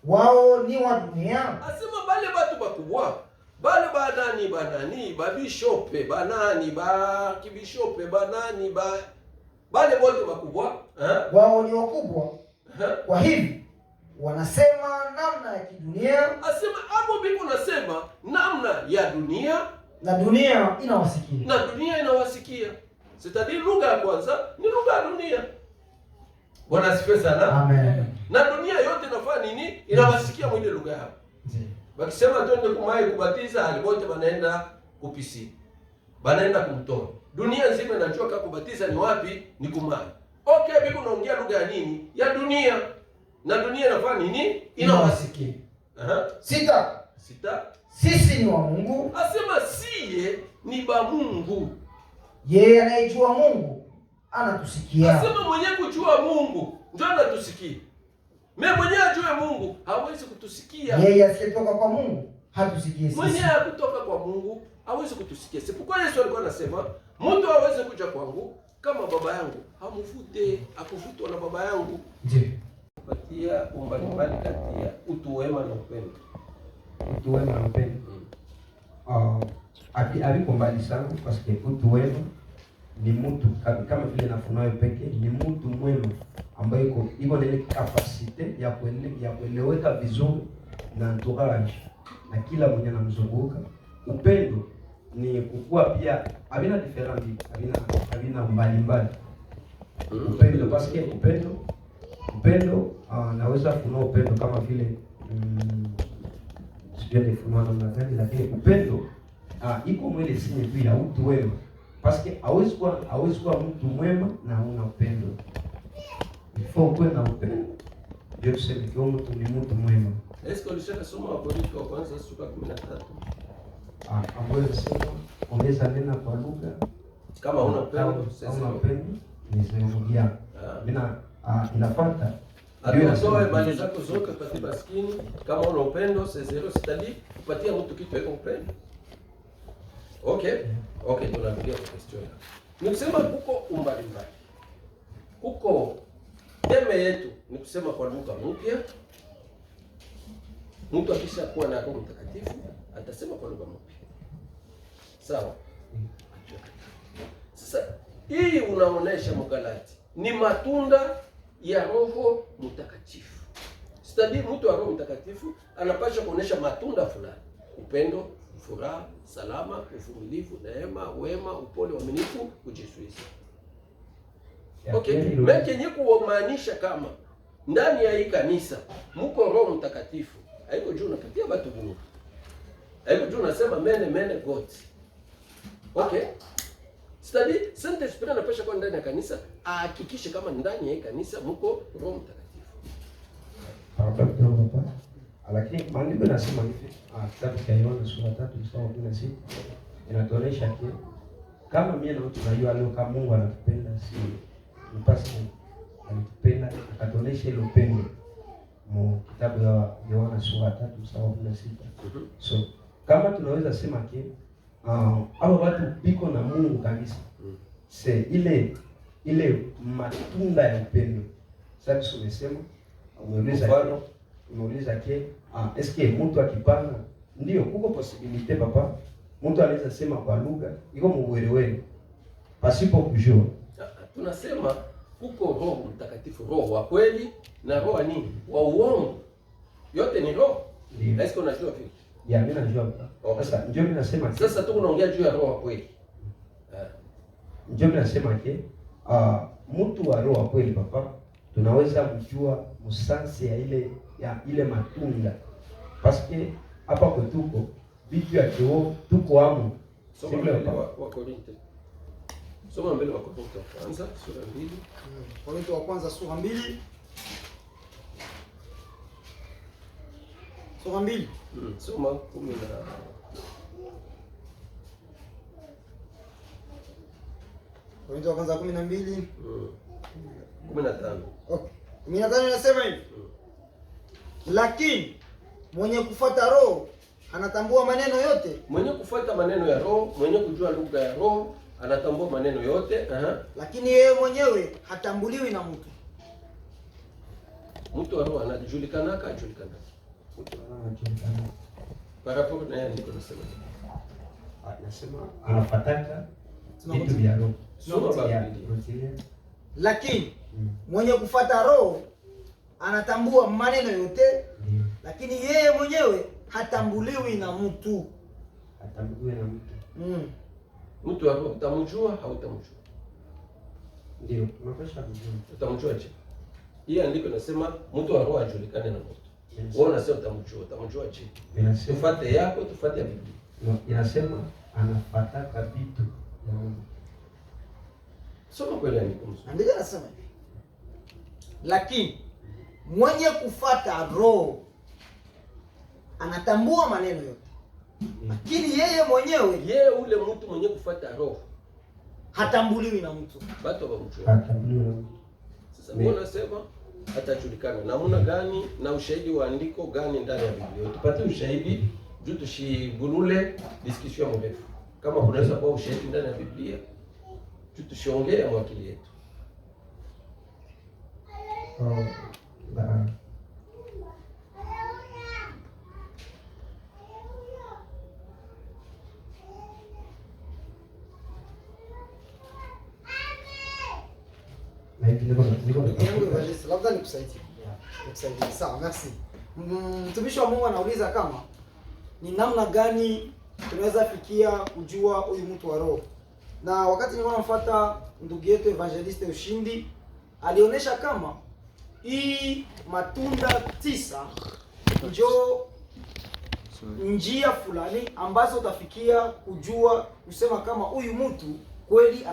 Wao ni wa dunia. Asema bale watu wakubwa. Bale banani babishope banani ba kibishope banani bale wote wakubwa. Wao ni wakubwa. Kwa hivi wanasema namna ya kidunia. Asema hapo biko nasema namna ya dunia na dunia inawasikia. Na dunia inawasikia. Sitadi lugha ya kwanza ni lugha ya dunia. Bwana asifiwe sana. Amen. Na dunia yote inafanya nini? Inawasikia mwile lugha yao. Wakisema twende kumai kubatiza, alibote banaenda kupisi. Banaenda kumtoa. Dunia nzima inajua kama kubatiza ni wapi? Ni kumai. Okay, biko naongea lugha ya nini? Ya dunia. Na dunia inafanya nini? Inawasikia. 6. Sisi ni wa Mungu. Asema siye ni ba Mungu. Yeye anayejua Mungu anatusikia. Asema mwenye kujua Mungu ndio anatusikia. Mimi mwenyewe ajue Mungu hawezi kutusikia. Yeye asiyetoka kwa Mungu hatusikie sisi. Mwenyewe kutoka kwa Mungu hawezi kutusikia. Sipokuwa Yesu alikuwa anasema mtu hawezi kuja kwangu kama baba yangu hamvute, akuvutwa na baba yangu. Ndiyo. Kupatia umbali kati ya utu wema na upendo. Utu wema na upendo. Aliko mbali sana kwa sababu utu wema ni mtu kama vile nafunayo peke, ni mtu mwema ambaye iko na ile capacity ya kueleweka vizuri na entourage na kila mwenye anamzunguka. Upendo ni kukua pia havina different, havina mbali. Upendo parce upendo naweza kunao upendo kama vile sijui nifunua namna gani, lakini upendo iko mwele sinye pia utu wema. Parce que hawezi kuwa mtu mwema na una upendo. Ifo kuwe na upendo. Ndio tuseme kwa mtu ni mtu mwema. Esko ulishaka soma Wakorintho wa kwanza sura 13? Ambayo sema ongeza nena kwa lugha. Kama una upendo, una upendo ni sema mina inafuata. Atoe mali zako zote kwa maskini. Kama una upendo, sezero sitali kupatia mtu kitu yako upendo. Okay, tunarudia kwa question. Ni kusema kuko umbali. Kuko teme yetu ni kusema kwa lugha mpya. Mtu akisha kuwa na Roho Mtakatifu atasema kwa lugha mpya. Sawa? Sasa hii unaonesha Mgalati ni matunda ya Roho Mtakatifu. Stadi mtu wa Roho Mtakatifu anapaswa kuonesha matunda fulani. Upendo, furaha, salama, uvumilivu, neema, wema, upole, uaminifu, kujizuiza. Okay, meke kumaanisha kama ndani ya hii kanisa mko Roho Mtakatifu. Haiko juu unapatia watu Mungu. Haiko juu unasema mene God. Okay. Study Saint Esprit anapaswa kwa ndani ya kanisa ahakikishe kama ndani ya hii kanisa mko Roho Mtakatifu. Lakini maandiko yanasema hivi, kitabu cha Yohana sura 3 mstari wa 16 inatuonyesha kama mimi na mtu tunajua leo kama Mungu anatupenda, si mpasi anatupenda, akatuonyesha ile upendo mu kitabu ya Yohana sura 3 mstari wa 16. So kama tunaweza sema hao watu biko na Mungu kabisa, ile matunda ya upendo. Sasa tumesema umeuliza eske mtu akipana ndio kuko possibility papa mtu anaweza sema kwa lugha iko muwelewele pasipo kujua. Tunasema kuko Roho Mtakatifu, roho wa kweli na roho nini wa uongo. Yote ni roho. Eske unajua vipi? Mimi najua. Sasa ndio mimi nasema sasa tu unaongea juu ya roho wa kweli. ndio nasema ke mtu wa roho kweli papa tunaweza mjua musansi ya ile matunda paske hapa kwetuko vitu ya kioo tuko amo. Soma mbele wa Korintho. Soma mbele wa Korintho kwanza sura 2. Korintho wa kwanza sura 2. Sura 2. Soma 10 Korintho wa kwanza 12. 15. Okay. 15 inasema hivi. Lakini mwenye kufuata roho anatambua maneno yote. Mwenye kufuata maneno ya roho, mwenye kujua lugha ya roho, anatambua maneno yote. Lakini yeye mwenyewe hatambuliwi na mtu. Mtu wa roho anajulikana kajulikana. Mtu anajulikana. Parapo na yeye ndiko nasema. Anasema anafataka vitu vya roho. Soma Biblia. Lakini mwenye kufuata roho anatambua maneno yote. Lakini yeye mwenyewe hatambuliwi na mtu. Hatambuliwi na mtu. Mtu wa roho utamjua au utamjua? Ndio, tunapaswa kujua. Utamjua je? Hii andiko nasema mtu wa roho ajulikane na mtu. Wewe unasema utamjua je? Tufuate yako, tufuate Biblia. No, inasema anafataka vitu. Soma kweli andiko mzuri. Andiko nasema hivi. Lakini mwenye kufuata roho anatambua maneno yote. Lakini yeye mwenyewe, ule mtu mwenye kufuata roho hatambuliwi na mtu. Bado hawamjui. Hatambuliwi na mtu. Sasa mbona nasema atajulikana namna gani na ushahidi wa andiko gani ndani ya Biblia? Tupate ushahidi juu tushigulule discussion mrefu. Kama kunaweza kuwa ushahidi ndani ya Biblia, juu tusiongee mwakili yetu. Labda nikusaidie. Sawa, merci. Mtumishi wa Mungu anauliza kama ni namna gani tunaweza fikia kujua huyu mtu wa roho. Na wakati nilikuwa namfuata ndugu yetu Evangeliste Ushindi, alionyesha kama hii matunda 9 njoo njia fulani ambazo utafikia kujua kusema kama huyu mtu kweli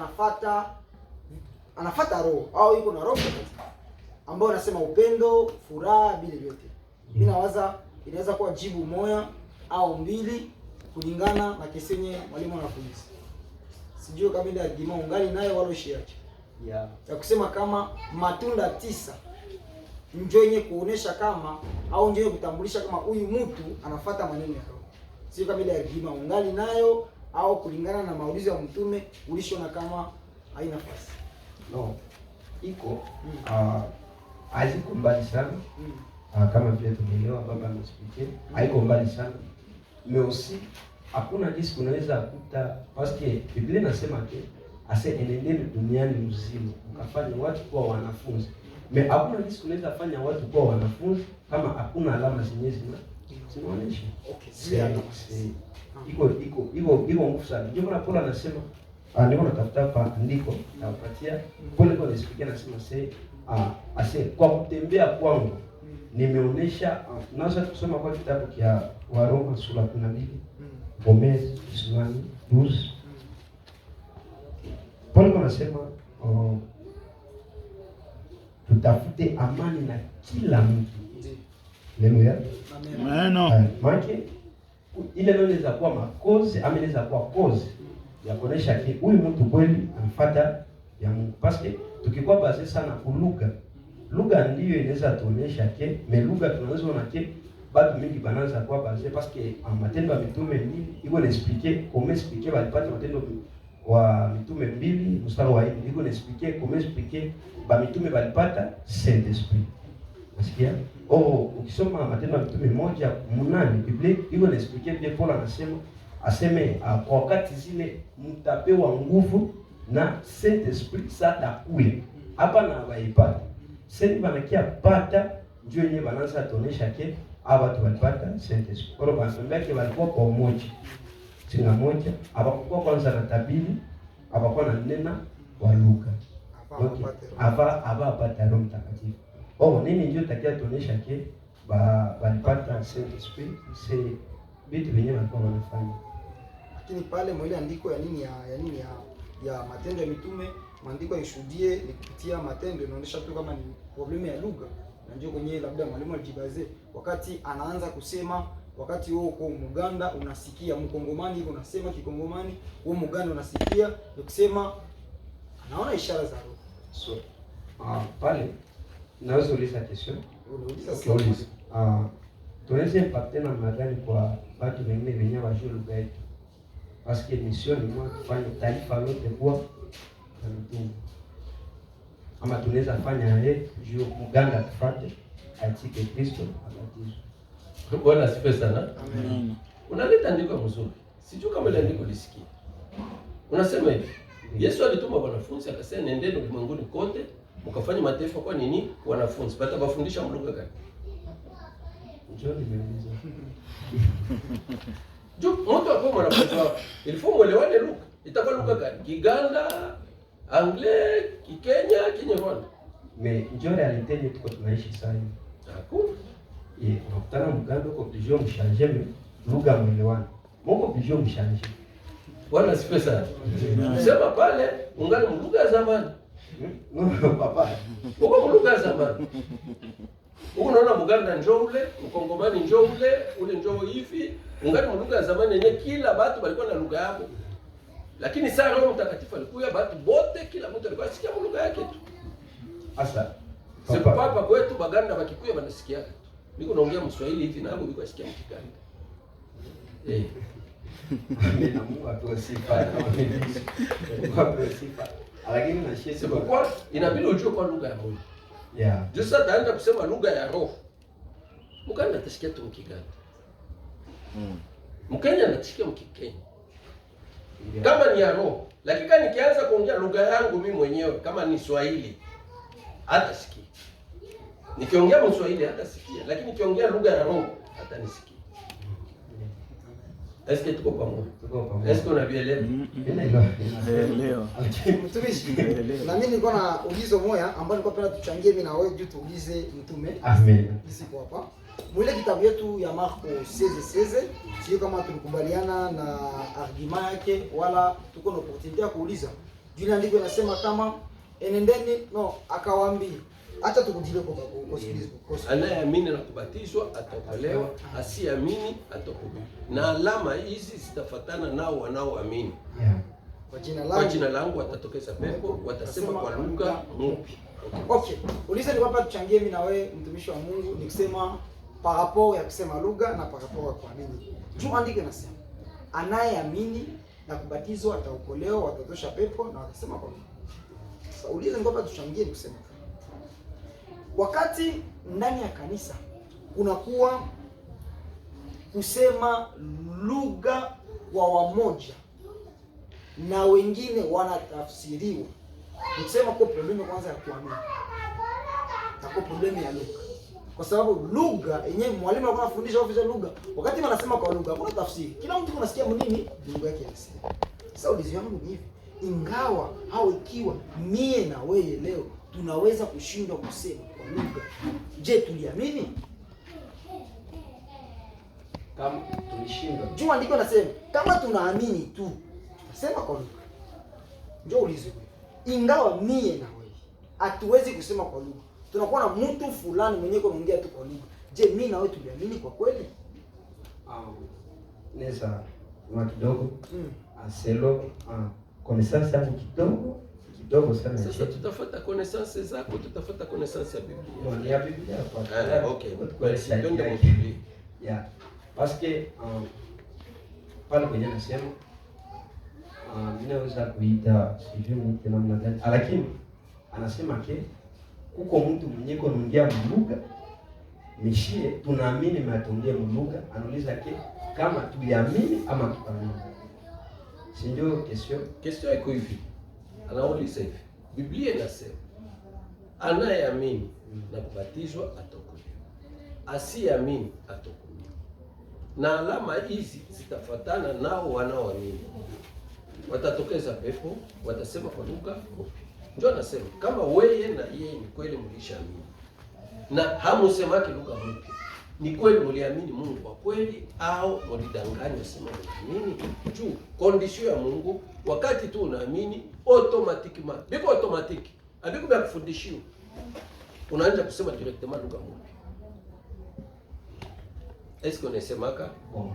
anafuata roho au yuko na roho ambao anasema upendo, furaha, bila vyote. Mimi nawaza inaweza kuwa jibu moja au mbili kulingana na kesi yenye mwalimu anafunza. Sijui kama ndio argument ungali nayo wala ushiache. Ya kusema kama matunda 9 njoo yenye kuonesha kama au njoo kutambulisha kama huyu mtu anafuata maneno ya roho. Sio kama ile argument ungali nayo au kulingana na maulizo ya mtume ulishaona kama haina nafasi. No. Iko haiko mbali sana. Kama vile tumeelewa baba amesikia, haiko mbali sana. Meusi hakuna jinsi unaweza kukuta paske Biblia inasema ke enendeni duniani mzima ukafanya watu kuwa wanafunzi. Hakuna jinsi unaweza fanya watu kuwa wanafunzi kama hakuna alama zenyewe zinaonyesha. Okay. Iko nguvu sana. Ndio maana Paulo anasema ndio natafuta hapa andiko na kupatia pole kwa nisikia nasema kwa kutembea kwangu nimeonesha naweza kusoma kwa kitabu cha Waroma sura 12 Gomez Ismani 12 Paulo anasema tutafute amani na kila mtu. Haleluya. Amen. Maana ile ndio inaweza kuwa makozi ama inaweza kuwa kozi ya kuonesha ki huyu mtu kweli anafuata ya Mungu. Paske tukikuwa base sana kulugha. Lugha ndiyo inaweza tuonesha ke lugha tunaweza ona ke bado mingi bananza kwa base paske matendo ya mitume nini iko na expliquer comment expliquer walipata matendo wa mitume 2 mstari wa 4 iko na expliquer comment expliquer ba mitume walipata Saint Esprit. Nasikia? Ukisoma matendo ya mitume 1:8 Biblia iko na expliquer pia Paulo anasema kwa wakati zile mtapewa nguvu na Saint Esprit satakuya. Hapa na waipata. Sasa banakia pata njoo yenyewe banaanza tuonesha ke hapa watu walipata Saint Esprit. Kwa hiyo wanasema ke walikuwa kwa umoja. Singa moja, hapakuwa kwanza na tabiri, hapakuwa na nena kwa lugha. Okay. Ava apata Roho Mtakatifu. Nini ndio takia tuonesha ke balipata Saint Esprit, c'est vitu vyenyewe walikuwa wanafanya. Lakini pale mwile andiko ya nini ya Matendo ya Mitume, maandiko yashuhudie ni kupitia matendo, inaonyesha tu kama ni problemu ya lugha. Na ndio kwenye labda mwalimu alijibaze wakati anaanza kusema, wakati wewe uko Muganda unasikia Mkongomani hivyo unasema Kikongomani, wewe Muganda unasikia ni kusema anaona ishara za roho. So pale naweza uliza question. Unauliza tunaweza impacter na magani kwa watu wengine wenye wajue lugha yetu. Parce que mission ni mwa kufanya taifa lote kuwa na mtume. Ama tunaweza fanya juu Muganda tufate atike Kristo abatizwe. Bwana asifiwe sana. Amen. Unaleta andiko mzuri. Sijui kama ile andiko lisikia. Unasema hivi. Yesu alituma wanafunzi akasema nendeni ulimwenguni kote mkafanye mataifa kwa nini? Wanafunzi. Pata bafundisha lugha gani? Njoo nimeuliza. Mtu hapo mwanafunzi wako. Ilifaa muelewane lugha. Itakuwa lugha gani? Kiganda, Anglais, Kikenya, Kinyarwanda. Njoo realite ni tuko tunaishi sasa hivi. Hakuna. Unakutana Muganda uko obligé mchanger lugha mwelewane. Mko obligé mchanger. Bwana asifiwe sana. Sema pale ungali lugha ya zamani. Papa. Uko lugha ya zamani. Unaona Muganda njoo ule, Mkongomani njoo ule njoo hivi, ungali lugha ya zamani yenyewe kila watu walikuwa na lugha yao. Lakini sasa Roho Mtakatifu alikuja watu wote kila mtu alikuwa asikia lugha yake tu. Asa. Sasa papa kwetu Baganda wakikuya wanasikia. Niko naongea Mswahili hivi na hapo biko asikia Mkiganda. Mimi Mungu atoe sifa. Mungu atoe sifa. Lakini na shida sema kwa inabidi ujue kwa lugha ya Mungu. Yeah. Sasa taanza kusema lugha ya roho. Muganda atasikia tu Mkiganda. Mkenya anasikia Mkikenya. Kama ni ya roho. Lakini kama nikianza kuongea lugha yangu mimi mwenyewe kama ni Swahili hata sikia. Nikiongea Mswahili hata sikia, lakini nikiongea lugha ya roho hata nisikia. Eske tuko pamoja? Tuko pamoja. Eske unavielewa? Leo. Mtumishi. Na mimi nilikuwa na ulizo moja ambao nilikuwa penda tuchangie mimi na wewe juu tuulize mtume. Amen. Siko hapa. Mwile kitabu yetu ya Marko 16:16, sio kama tulikubaliana na argument yake wala tuko na opportunity ya kuuliza. Juu andiko inasema kama enendeni akawaambia hata tukujile kwa sikilizo. Anayeamini na kubatizwa ataokolewa, asiamini atahukumiwa. Na alama hizi zitafuatana nao wanaoamini. Yeah. Kwa jina langu watatokeza pepo, watasema kwa lugha mpya. Okay. Uliza ni kwamba tuchangie mimi na wewe mtumishi wa Mungu nikisema par rapport ya kusema lugha na par rapport ya kuamini. Juu andiko inasema anayeamini na kubatizwa ataokolewa, watatosha pepo na watasema kwa lugha. Sasa uliza ni kwamba tuchangie ni kusema wakati ndani ya kanisa kunakuwa kusema lugha kwa wamoja na wengine wanatafsiriwa, nikisema kwa problemu kwanza ya kuamini na kwa problemu ya lugha, kwa sababu lugha yenyewe mwalimu alikuwa anafundisha ofisa lugha, wakati wanasema kwa lugha hakuna tafsiri, kila mtu anasikia nini lugha yake anasema. Sasa ulizo wangu ni hivi, ingawa au ikiwa mie na wewe leo tunaweza kushindwa kusema kwa lugha, je, tuliamini? Kama tulishindwa. Juu andiko nasema kama tunaamini tu sema kwa lugha. Njoo ulize. Ingawa mie na wewe hatuwezi kusema kwa lugha, tunakuwa na mtu fulani mwenyewe anaongea tu kwa lugha. Je, mimi na wewe tuliamini kwa kweli? Nesa mwa kidogo. Aselo connaissance yangu kidogo sana. Sasa tutafuata connaissance zako, tutafuata connaissance ya Biblia. Ni ya Biblia kwa. Okay. Kwa sababu ndio Biblia. Yeah. Parce que pale kwenye nasema ninaweza kuita sijui ni namna gani, lakini anasema ke kuko mtu mwenye kuongea lugha mishie tunaamini matongea lugha, anauliza ke kama tuliamini ama tukaamini. Si ndio question iko hivi. Anauliza hivi. Biblia inasema anayeamini na kubatizwa ataokolewa, asiamini atahukumiwa. Na alama hizi zitafuatana nao wanaoamini. watatokeza pepo, watasema kwa lugha mpya. Ndio anasema kama wewe na yeye ni kweli mlishaamini na hamusemaki lugha mpya, ni kweli mliamini Mungu wa kweli au mlidanganywa sema mliamini? Juu condition ya Mungu wakati tu unaamini automatiquement, biko automatique, abiko ya kufundishiwa, unaanza kusema directement lugha mpya. Est-ce qu'on esemaka? Bon.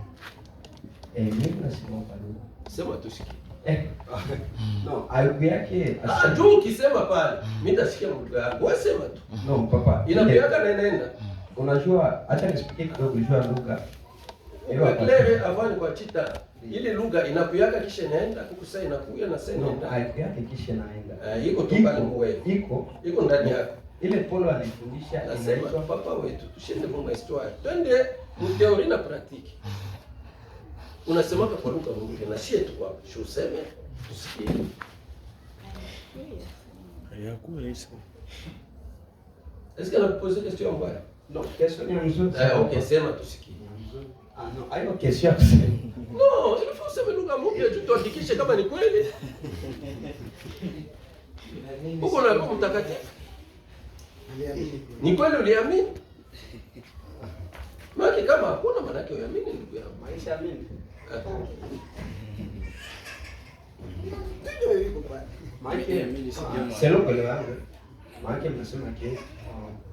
Mimi nasema kwa lugha. Sema tusikie. No, aibu yake juu ukisema pale, mimi nitasikia lugha yangu. Wewe sema tu. No, papa. Inapiaka na inaenda. Unajua acha nisikie kidogo kujua lugha. Ukwelele avani kwa chita ile lugha inakuyaka kisha inaenda kukusa inakuya na sasa inaenda. Aibu yake kisha inaenda. Iko tu pale wewe. Iko ndani yako. Ile Paulo anifundisha inaitwa papa wetu. Tushinde kwa histoire. Twende mteori na praktiki. Unasema kwa lugha mpya na shie tu kwa sio useme tusikie. Hayakuwa hizo. Est-ce que la poser question mbaya? Non, question ni mzuri. Okay, sema tusikie. No, hayo question kusema. No, il faut useme lugha mpya tu tuhakikishe kama ni kweli. Uko na Roho Mtakatifu. Ni kweli uliamini? Maana kama hakuna maana yake uamini ndugu yangu. Maisha amini. Ndio hivyo bwana. Maana selo kwa wangu. Maana mnasema ke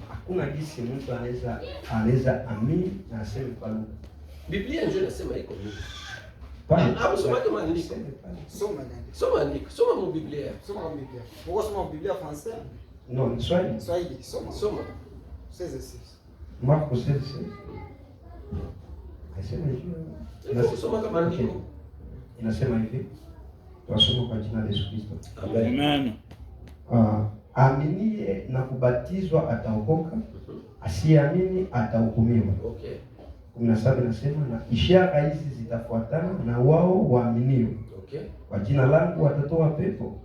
hakuna jinsi mtu anaweza amini na aseme kwa lugha. Biblia ndio inasema iko nini? Pale hapo soma kama andiko. Soma andiko. Soma mu Biblia. Soma Biblia. Pourquoi soma Biblia français? Non, Swahili. Swahili. Soma. 16:6. Marko 16. Nasema hivi. Soma kama andiko. Inasema hivi. Tunasoma kwa jina la Yesu Kristo. Amen. Aaminie na kubatizwa ataokoka, asiamini atahukumiwa. Okay. 17 nasema na ishara hizi zitafuatana na wao waaminio. Okay. Kwa jina langu watatoa pepo.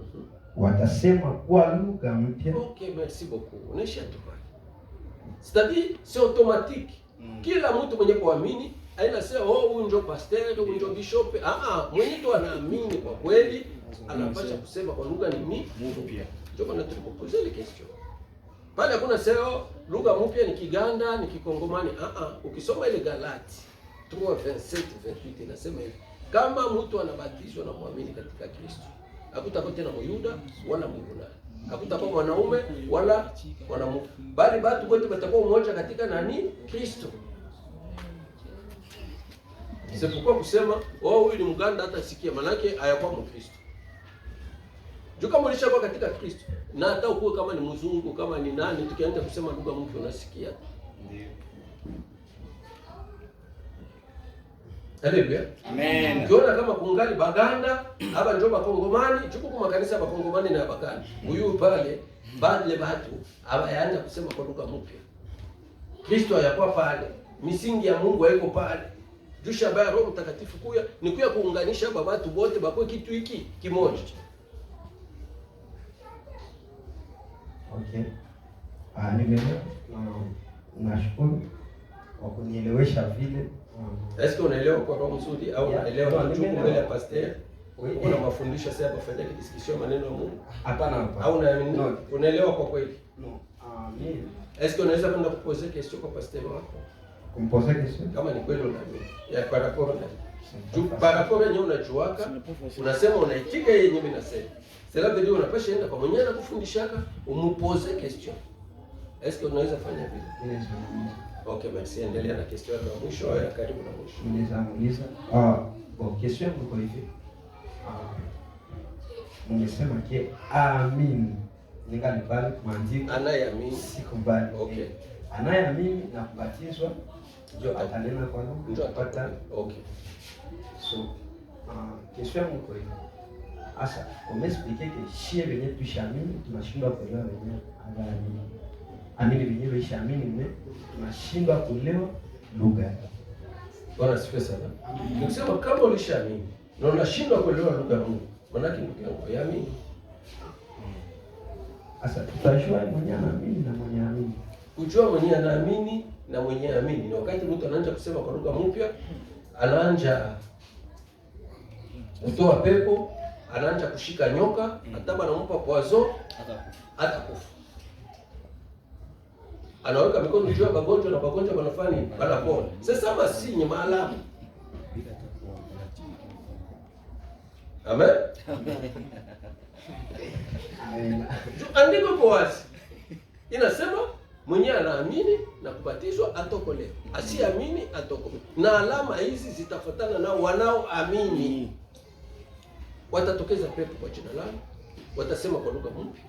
Watasema kwa lugha mpya. Okay, merci beaucoup. Unaisha tu pale. C'est-à-dire c'est automatique. Kila mtu mwenye kuamini aina sema huyu ndio pastor, huyu ndio bishop. Mwenye tu anaamini kwa kweli anapaswa kusema kwa lugha ni mpya. Ndio maana tulipopozea ile question. Pale hakuna sema lugha mpya ni Kiganda, ni Kikongomani. Ukisoma ile Galati 3:27-28 inasema hivi. Kama mtu anabatizwa na muamini katika Kristo, hakutakuwa tena Myuda wala Myunani. Hakutakuwa mwanaume wala mwanamke. Bali watu wote watakuwa mmoja katika nani? Kristo. Sipokuwa kusema huyu ni Mganda hata sikia manake hayakuwa Mkristo. Juu kama ulishakuwa katika Kristo na hata ukuwe kama ni mzungu kama ni nani tukianza kusema lugha mpya unasikia. Ndio. Haleluya. Amen. Ukiona kama kungali Baganda hapa ndio Bakongomani, chuko kwa makanisa Bakongomani na Bakanda. Huyu pale bale watu hawaanza kusema kwa lugha mpya. Kristo hayakuwa pale. Misingi ya Mungu haiko pale. Jusha baya Roho Mtakatifu kuya ni kuya kuunganisha baba watu wote bakwe kitu hiki kimoja. Okay. Nimeelewa. Nashukuru kwa kunielewesha vile. Est-ce qu'on unaelewa kwa roho mzuri au unaelewa tu mbele ya pastor? Kuna mafundisho sasa kufanya discussion maneno ya Mungu? Hapana. Au unaelewa kwa kweli? No. Amen. Est-ce que unaweza kwenda kuposer question kwa pastor wako? Kumposer question? Kama ni kweli unaamini. Ya kwa rapport na. Par rapport yenyewe unajuaka, unasema unaitika yenyewe mimi nasema. Cela veut dire unapasha enda kwa mwenyewe anakufundishaka, umupose question. Est-ce que unaweza fanya vile? Yes. Okay, merci. Endelea na question ya mwisho au ya karibu na mwisho. Nimezamuliza. Bon, question yangu hivi. Nimesema ke amin. Ningali pale kuandika. Anayeamini Siko mbali. Okay. Anayeamini na kubatizwa ndio atanena kwa lugha. Ndio atapata. Okay. So, question yangu hivi. Asa, umesipike ke shie venye tushamini tunashindwa kuelewa venye anaamini. Amini venye tushamini ne tunashindwa kuelewa lugha. Bwana sifiwe sana. Nikisema kama ulishaamini na unashindwa kuelewa lugha ya Mungu, maana yake ndugu yangu yaamini. Asa tutajua mwenye anaamini na mwenye anaamini. Kujua mwenye anaamini na mwenye anaamini ni wakati mtu anaanza kusema kwa lugha mpya, anaanza kutoa pepo, anaanza kushika nyoka, hata anampa poison atakufa. Anaweka mikono juu ya magonjwa na magonjwa wanafanya wanapona. Sasa masinye maalamu. Amen. Andiko kwa wazi inasema mwenye anaamini na kubatizwa atokolewa, asiamini atokolewa. Na alama hizi zitafuatana na wanaoamini. Watatokeza pepo kwa jina langu, watasema kwa lugha mpya,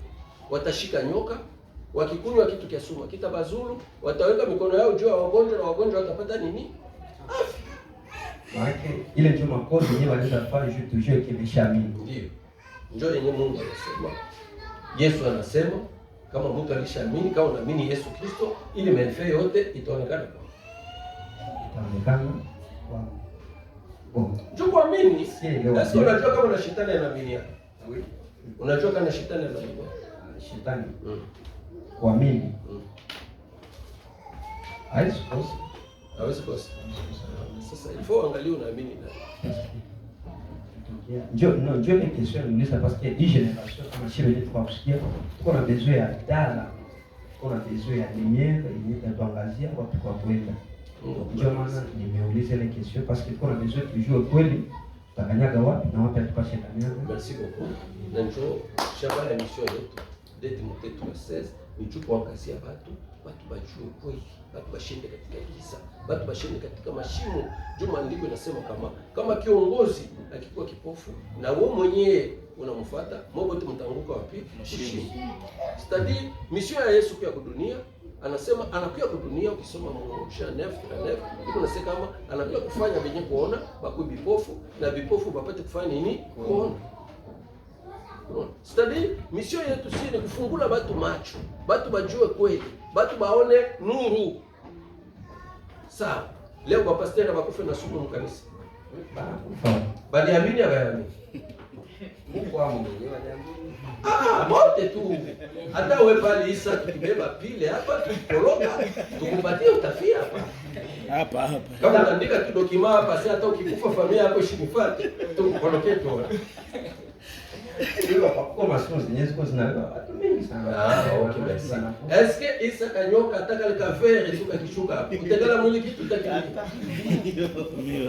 watashika nyoka, wakikunywa kitu kia sumu kitabazulu, wataweka mikono yao juu ya wagonjwa na wagonjwa watapata nini? Afya. Maana ile ndio makosa yenyewe wanaweza kufanya juu tujue kimeshaamini. Ndio. Ndio yenyewe Mungu anasema. Yesu anasema kama mtu alishaamini, kama unaamini Yesu Kristo, ili menfe yote itaonekana kwa. Itaonekana kwa. Njoo kuamini. Sasa unajua kama na shetani anaamini. Unajua kama shetani anaamini. Shetani. Kuamini. Haiwezi kosa. Hawezi kosa. Sasa ilifo angalia unaamini nani. Ndio ni question niuliza parce que hii generation kama shule yetu kwa kusikia tuko na besoin ya dala, tuko na besoin ya lumière yenye itatuangazia wapi kwa kwenda. Ndio maana nimeuliza ile question parce que tuko na besoin tujue kweli tutakanyaga wapi na wapi tupashe kanyaga. Merci beaucoup. Na njoo shamba ya mission yetu de Timothée 3:16 ni tu kuangazia watu bajue kweli, watu bashinde katika giza, watu bashinde katika mashimo. Juma andiko inasema kama kiongozi akikuwa kipofu na wewe mwenyewe unamfuata, mwote mtanguka wapi? Shimo. Study mission ya Yesu kwa dunia, anasema anakuja kwa dunia. Ukisoma Jean 9:9 iko nasema kama anakuja kufanya venye kuona bakui bipofu na bipofu bapate kufanya nini? Kuona. Study mission yetu si ni kufungula watu macho, watu bajue kweli, watu baone nuru. Sawa. Leo kwa pastor bakufe na sumu mkanisa. Baliamini abayamini. Mungu wa Mungu aliamini. Mote tu. Hata wewe pale Isa tukibeba pile hapa tukikoroka tukupatie utafia hapa. Hapa. Kama unaandika tu document hapa sasa hata ukikufa familia yako ishikufuate tukukoroke tu. Ndio kwa masomo zenyewe ziko zinaleta watu wengi sana. Okay, merci. Est-ce que Isa kanyoka ataka le kafere tuka kishuka hapo. Utakala mwili kitu utakilika.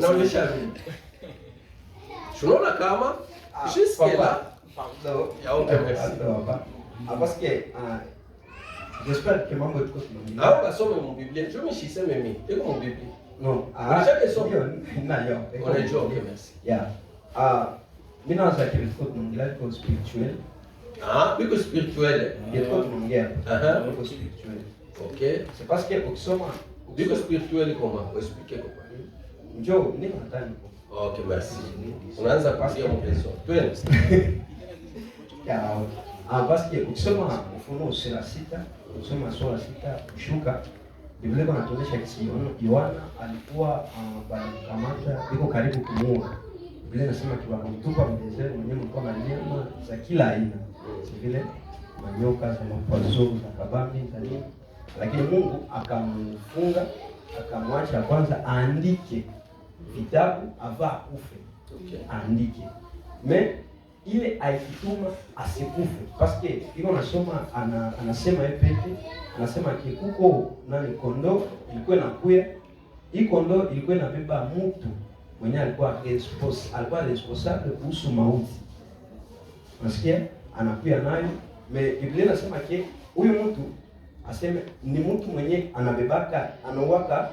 Na ulisha. Tunaona kama jusqu'à là. Pardon. Ya okay, merci. Parce que j'espère que mambo tuko tunaongea. Au kasome mu Biblia. Je me shiseme mimi. Iko mu Biblia. Non. Unataka somo? Nayo. Unajua okay, merci. Yeah. Mimi naanza kitu tunaongelea kwa spiritual. Biko spirituel. Kitu tunaongea. Kwa spiritual. Okay. C'est parce que ukisoma Biko spirituel comment? Expliquer comment? Njoo niko ndani. Okay, merci. Unaanza kusia mpezo. Twende. Parce que ukisoma Ufunuo sura 6, ukisoma sura 6 kushuka, Biblia inatuonyesha Yohana alikuwa balikamata iko karibu kumuua. Biblia inasema kiwakamtupa mjezeni mwenyewe mlikuwa na nyama za kila aina. Si vile manyoka za mapazo za kabambi za nini. Lakini Mungu akamfunga, akamwacha kwanza aandike vitabu ava kufe. Okay. Aandike. Mais ile aikituma asikufe parce que iko nasoma anasema peke anasema kikuko nani kondo ilikuwa inakuya hii kondo ilikuwa inabeba mtu mwenye alikuwa responsable kuhusu mauti. Unasikia anakuya nayo Biblia inasema ke huyu mtu aseme ni mtu mwenye anabebaka anawaka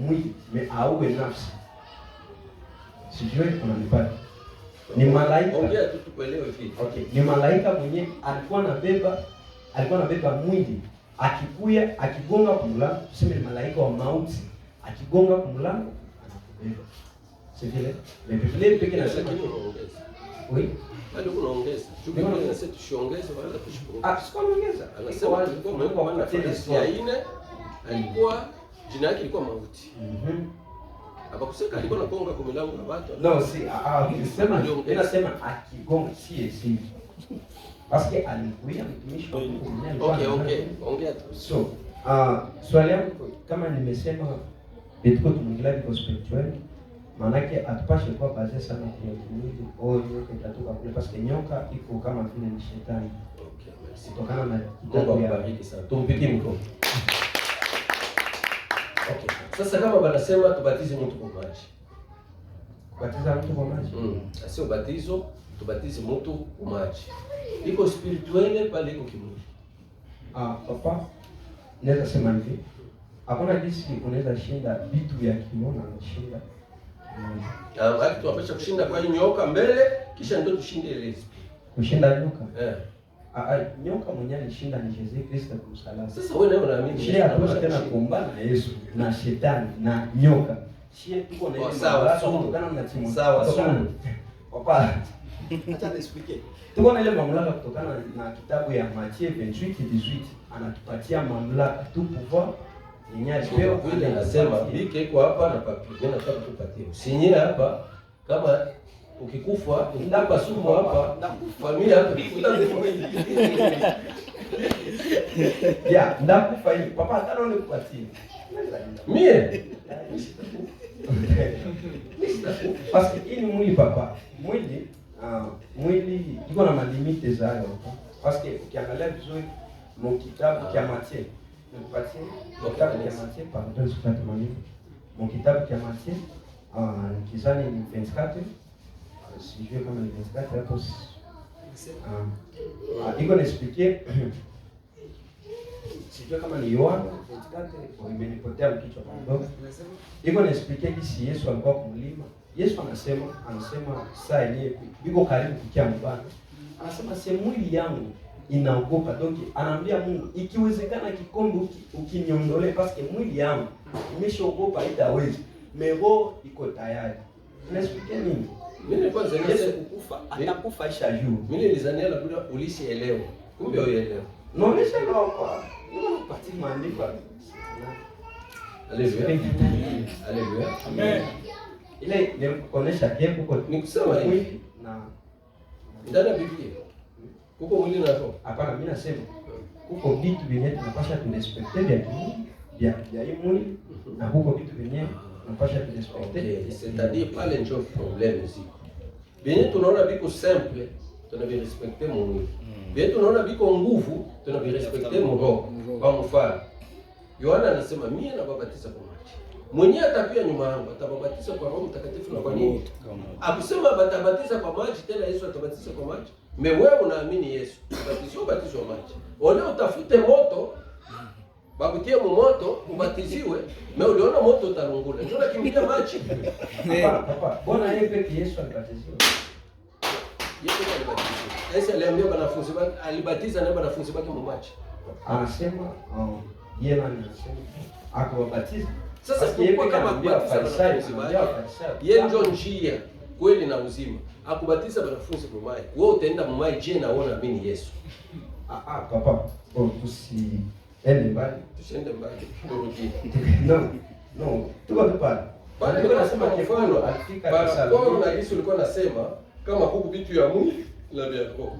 mwili auwe nafsi. Sijui unanipata. Ni malaika. Ongea tu tukuelewe vipi. Okay, ni malaika mwenye alikuwa anabeba mwili. Akikuya, akigonga kwa mlango, tuseme ni malaika wa mauti. Akigonga kwa mlango, anakubeba. Si vile? Biblia pekee inasema unaongeza. Oui. Bado unaongeza. Biblia inasema tusiongeze wala tusipunguze. Tusiongeza. Anasema alikuwa Mungu mwana Farisi ya 4 alikuwa jina yake ilikuwa mauti. Abakuseka alikuwa anagonga kwa milango ya watu. No, si inasema akigonga si. Parce que alikuwa mtumishi wa Mungu. Okay. Ongea tu. So, swali yangu kama nimesema betiko tunaongelea kwa spiritual, Manake atupashe kwa baze sana kwenye kimwili au nyoka itatoka kule, parce que nyoka iko kama vile ni shetani. Okay, merci. Kutokana na Mungu akubariki sana. Tumpigie mkono. Okay. Sasa kama wanasema tubatize mtu kwa maji. kubatiza mtu kwa maji. Sio batizo, tubatize mtu kwa maji. Iko spirituele pale iko kimwili. Papa, naweza sema hivi. Hakuna jinsi unaweza shinda vitu vya kiroho na kushinda Haki tunapaswa kushinda kwa nyoka mbele kisha ndio tushinde ile. kushinda nyoka. Nyoka Mwenye alishinda ni Yesu Kristo kwa msalaba. Sasa wewe nawe unaamini Shia tunataka tena kuombana na Yesu na shetani na nyoka. Shia tuko na ile sawa kutokana na timu. Sawa. Papa. Acha niexplique. Tuko na ile mamlaka kutokana na kitabu ya Mathayo 28:18 anatupatia mamlaka tu pouvoir yenye alipewa vile anasema bike iko hapa na papi. Mimi nataka tupatie. Usinyie hapa kama ukikufa ndapa sumu hapa familia yako ya ndakufa hivi papa hata naone kupatia mie parce que ini mwili papa mwili iko na malimite zayo parce que ukiangalia vizuri mu kitabu cha Mathayo nipatie kitabu cha Mathayo pardon sikupata maneno mu kitabu cha Mathayo kizani ni 24 sijui kama ni 24 hapo iko naexpliquer sijui kama ni Yohana 24 imenipotea mkichwa kidogo. Iko naexpliquer kisi Yesu alikuwa kumlima. Yesu anasema saa yenyewe biko karibu kukia mbana. Anasema mwili yangu inaogopa. Donc anaambia Mungu ikiwezekana kikombe ukiniondole parce que mwili yangu imeshaogopa haitawezi. Mego iko tayari. Naexpliquer nini? Mimi kwanza Yesu kukufa atakufa isha juu. Mimi nilizania labda ulisielewa. Kumbe uelewa. Naonesha leo kwa pati maandiko. Haleluya. Haleluya. Amen. Ile ni kuonesha kuko Ni kusema hivi na ndani ya Biblia. Kuko mwili na roho. hapana, mimi nasema kuko vitu vyenye tunapasha turespecte vya kimwili vya mwili na huko vitu vyenye tunapasha turespecte. C'est-à-dire pale ndio problème ziko. Bien tunaona biko simple, tunavirespecte mwili. Bien tunaona biko nguvu, tunavirespecte roho. Kwa mfano, Yohana anasema mimi nababatiza kwa maji. Mwenyewe atakuja nyuma yangu atababatiza kwa Roho Mtakatifu na kwa nini? Akusema batabatiza kwa maji tena Yesu atabatiza kwa maji. Wewe unaamini Yesu, ubatizo wa maji. Ole utafute moto, babutie moto ubatiziwe, na uliona moto utarungula. Ndio nakimbia maji. Papa, Bwana yeye pekee Yesu alibatiziwa. Yesu alibatiza. Yesu aliambia wanafunzi wake alibatiza na wanafunzi wake maji. Anasema yeye nani anasema akawabatiza. Sasa kwa kama kubatiza wanafunzi wake, yeye ndio njia, kweli na uzima. Akubatiza wanafunzi kwa maji. Wewe utaenda maji je na uona mimi Yesu? Papa, tusiende mbali. Tusiende mbali. Turudi. No, tuko tu pale. Bali ndio nasema kwa mfano alifika Paulo na Yesu alikuwa anasema kama huku vitu ya mwili na vya roho.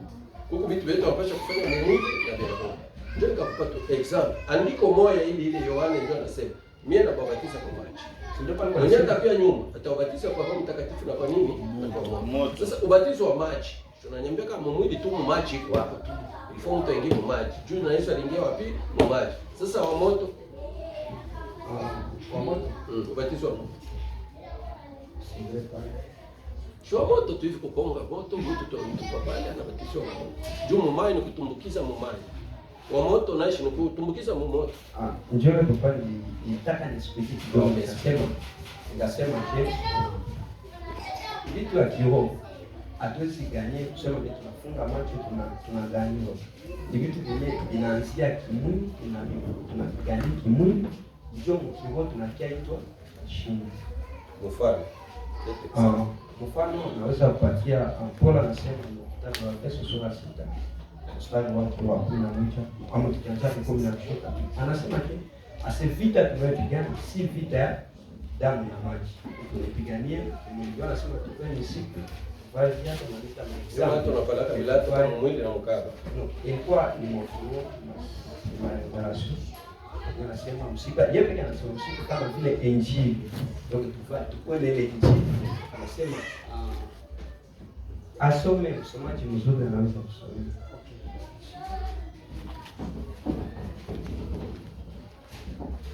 Huku vitu vyetu tunapaswa kufanya mwili na vya roho. Ndio nikakupa tu example. Andiko moja ile Yohana ndio anasema mimi nababatiza kwa maji. Ndio pale mwenye atapia nyuma atabatiza kwa Roho Mtakatifu na kwa nini? Na kwa moto. Sasa ubatizo wa maji tunanyambia kama mwili tu maji iko hapo tu. Ifo mtu aingie maji. Juu na Yesu aliingia wapi? Maji. Sasa wa moto ubatizo wa moto. Shwa moto tu hivi kuponga moto mtu kwa pale anabatizwa moto. Juu mumai ni kutumbukiza mumai. Wa moto naishi ni kutumbukiza moto. Njoo hapo pale nitaka nispiki kidogo nikasema vitu ya kiroho hatuwezi ganie kusema vitu tunafunga macho tunaganiwa. Ni vitu vyenye vinaanzia kimwili tunapigania kimwili ndio mkiroho tunakiaitwa shinda. Mfano naweza kupatia Paulo anasema kitabu wa Efeso sura 6 mstari wa 11 ama tukianza 10 anasema vita tunayopigana si vita ya damu na maji. Tunapigania ndio anasema tupeni siku bali hata malika sema tunapeleka vilato kwa mwili na mkaba. Ilikuwa ni mfumo na revelation Anasema mshika, yeye pekee anasema mshika kama vile injili. Ndio tukue na ile injili. Anasema asome, msomaji mzuri anaweza kusoma.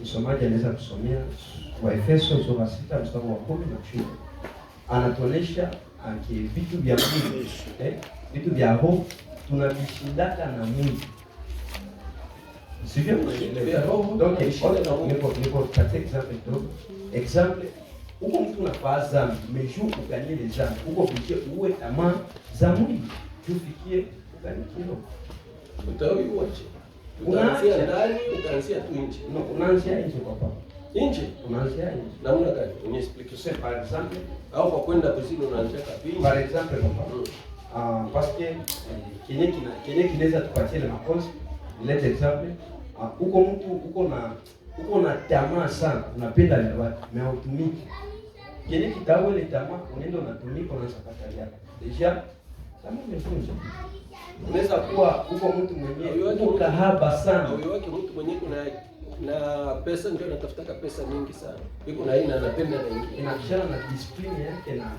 Msomaji anaweza kusomea Waefeso sura 6 mstari wa 10 na 10. Anatuonesha vitu vya mwili, vitu vya roho tunavishindaka na mwili. Sivyo? Donc niko katika example uko mtu unafaa zambi, meju uganie les zambi, uko fikie uwe tamaa za mwili, tufikie uganie kilo. Utawi uache. Unaanzia ndani, utaanzia tu nje. No, unaanzia nje papa. Nje? Unaanzia nje. Namna gani? Uniexplique ça par exemple, au kwa kwenda kuzini unaanzia kabisa. Par exemple papa. Parce que kenye kinaweza tupatie na makosa, let example, uko mtu uko na tamaa sana, unapenda watu, na utumiki. Kenye kitabu ile tamaa, unaenda unatumika unaanza katalia. Deja tamaa imefunja. Unaweza kuwa uko mtu mwenyewe uko kahaba sana. Wewe wake mtu mwenyewe na pesa ndio anatafuta pesa nyingi sana. Yuko na aina anapenda na nyingi. Inakishana na discipline yake na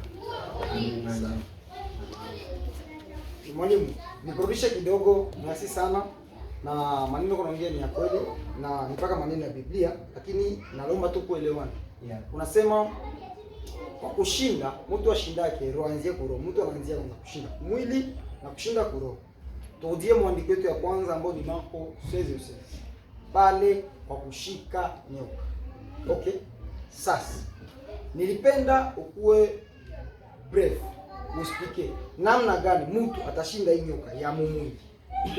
Mwalimu, nikurudishe kidogo, merci sana. Na maneno kunaongea ni ya kweli na ni mpaka maneno ya Biblia, lakini naomba tu kuelewana. Yeah. Unasema kwa kushinda, mtu ashindake roho anzie kwa roho. Mtu anaanzia kwa kushinda mwili na kushinda kwa roho. Turudie mwandiko wetu ya kwanza ambao ni Marko 16:16. Pale kwa kushika nyoka. Okay? Sasa nilipenda ukuwe brave. Usipike namna gani mtu atashinda hii nyoka ya mwili.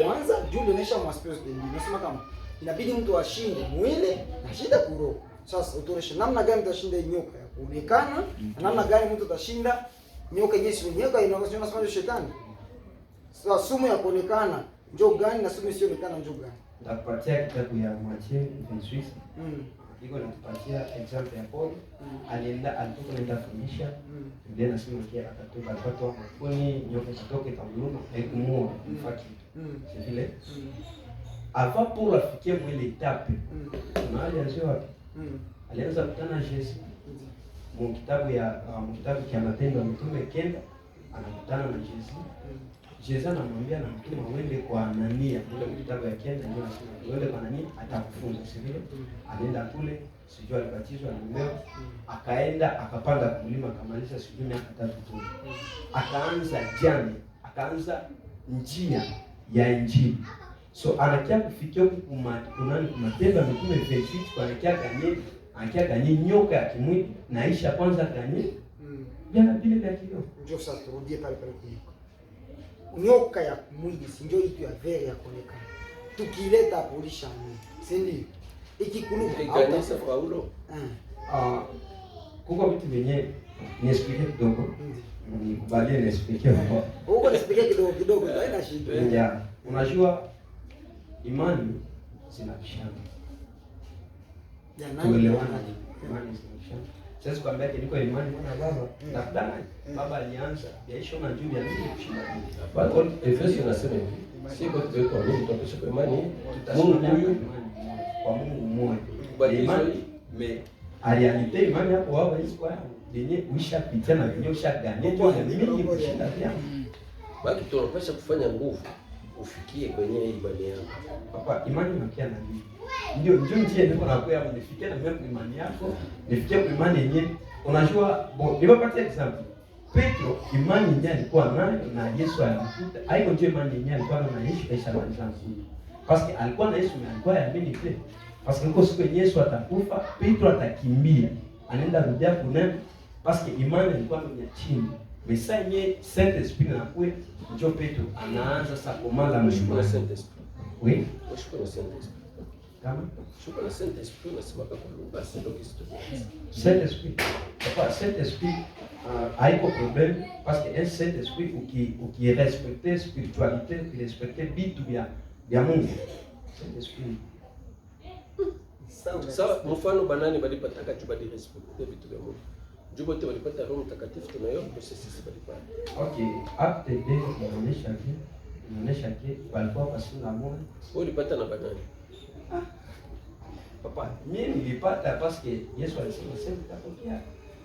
Kwanza juu inaonyesha mwaspiritual being. Nasema kama inabidi mtu ashinde mwili na shida kuroho. Sasa utoreshe namna gani utashinda hii nyoka ya kuonekana na namna gani mtu atashinda nyoka yenyewe. Nyoka inasema shetani. Sasa sumu ya kuonekana njoo gani na sumu isiyoonekana njoo gani? Nitakupatia kitabu ya Mathayo 28. Iko natupatia example ya Paul. Alitoka nenda fundisha. Ndio nasema kia akatoka mafuni nyoka katoke kamluma haikumua mfaki. Vile. Avant pour afikie mwile etape. Mahali anzio wapi? Alianza kutana Yesu. Mu kitabu cha Matendo ya Mitume 9 anakutana na Yesu. Yesu anamwambia na mtume uende kwa Anania, kule kitabu ya Kenda ndio anasema uende kwa Anania atakufunza, si vile? Anaenda kule, sijui alibatizwa na mmeo, akaenda akapanda mlima akamaliza sijui miaka 3 tu. Akaanza njia ya Injili. So anakia kufikia huko Matendo ya Mitume 28 kwa anakia ganye nyoka ya kimwili na Aisha kwanza ganye. Yana vile vya kidogo. Njoo sasa turudie pale kwa nyoka ya mwili si ndio itu ya vere ya kuonekana. Tukileta polisha mwili, si ndio? Ikikuluka kanisa Paulo. Kuko vitu vyenye niexplique kidogo. Nikubalie niexplique hapo. Huko niexplique kidogo haina shida. Yeah. Unajua imani zinapishana. Tuelewana. Imani zinapishana. Sasa kwambia niko imani na baba. Nakudana. Baba alianza yaisha na juu ya nini kushinda. Bado Efeso inasema hivi. Sio kwa sababu kwa Mungu tutapaswa kwa imani. Mungu huyu kwa Mungu mmoja. Imani alianite imani hapo wao hizo kwa yenye uishapitia na yenye ushagania tu ya mimi kushinda pia. Baki tunapaswa kufanya nguvu ufikie kwenye imani yako. Papa imani inakia na nini? Ndio njia niko na kwa nifikie na mimi imani yako, nifikie kwa imani yenyewe. Unajua, niwapatie example. Petro imani yenyewe alikuwa nayo na Yesu alikuta. Haiko ndio imani yenyewe alikuwa nayo na Yesu kaisha malizana. Parce que alikuwa na Yesu na alikuwa yaamini pia. Parce que niko siku Yesu atakufa, Petro atakimbia. Anaenda rudia kunena parce que imani ilikuwa ni chini. Mais ça yenyewe Saint Esprit na kwe ndio Petro anaanza sasa komanda mshukuru Saint Esprit. Oui, mshukuru Saint Esprit. Kama shukrani na Saint Esprit nasema kwa lugha ndio kitu. Saint Esprit. Papa Saint Esprit haiko problème parce que un Saint Esprit qui respecte spiritualité, qui respecte vitu vya Mungu. Saint Esprit. Sawa, mfano banani balipataka tubadi respecte vitu vya Mungu. Jubo te walipata Roho Mtakatifu tunayo sisi balipata. Okay, acte 2 inaonyesha walikuwa pasina moyo. Walipata na banani. Papa, mimi nilipata parce que Yesu alisema sema utapokea.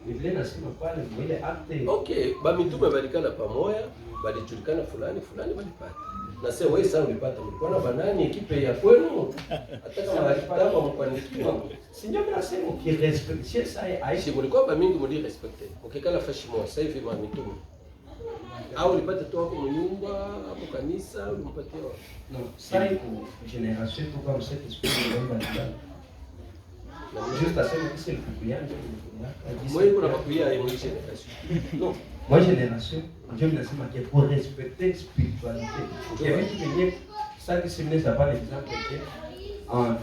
Biblia inasema pale ile acte. Okay, ba mitume balikana pamoja, balijulikana fulani balipata. Na sasa wewe sasa ulipata mkono banani ekipe ya kwenu? Hata kama walipata mfanikiwa. Si ndio nasema ukirespecte ça aishi mlikuwa ba mingi mli respecte. Ukikala fashi moja sasa hivi ma mitume. Au ulipata tu hapo mnyumba, hapo kanisa, ulimpatia wapi? Non, ça iko generation tu comme cette esprit de l'homme. Juste à ce moment c'est le couillard. Moi kuna bakuya ya mwisho generation. Non, moi génération, Dieu me nasema que pour respecter spiritualité. Et vitu vyenye ça que c'est n'est pas l'exemple que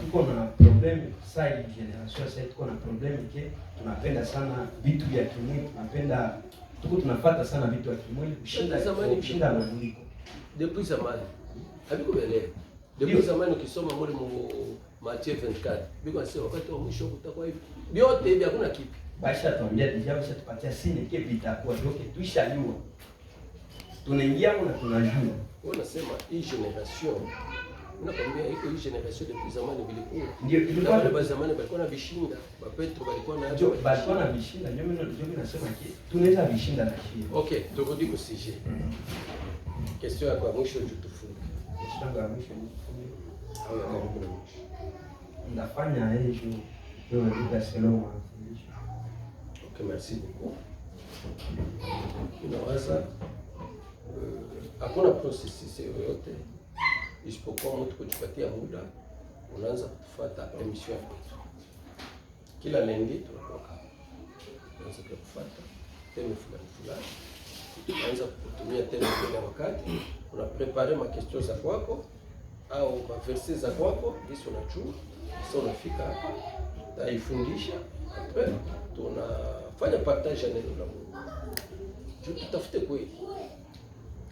tuko na problème ça hii generation sasa tuko na problème que tunapenda sana vitu vya kimwili, tunapenda tunafuata sana vitu vya kimwili kushinda maandiko. Depuis zamani. Habiko bele. Depuis zamani ukisoma mule mu Matthieu 24, biko anasema wakati wa mwisho kutakuwa hivi. Vyote hivi hakuna kipi. Basha tuambia deja basha tupatia sine kipi itakuwa donc tuishajua. Tunaingia na tunajua. Wewe unasema hii generation unakwambia iko hii generation depuis zamani vilikuwa. Ndio ilikuwa kwa zamani balikuwa na vishinda, ba Petro balikuwa na hapo. Balikuwa na vishinda, ndio mimi nasema tunaweza vishinda na shida. Okay, turudi kwa sujet. Question ya kwa mwisho tutufunge. Question ya mwisho tutufunge. Au ya karibu na mwisho. Ndafanya hiyo ndio seloma. Okay, merci beaucoup. Inawaza hakuna processus yoyote isipokuwa mtu kujipatia muda, unaanza kufuata emission yetu. Kila lendi tunakuwa hapa. Unaanza kufuata teme fulani. Unaanza kutumia teme kwa wakati, una prepare ma questions za kwako au ma verses za kwako, hizo unachua. Sasa unafika hapa, utaifundisha, après tunafanya partage ya neno la Mungu. Tutafute kweli.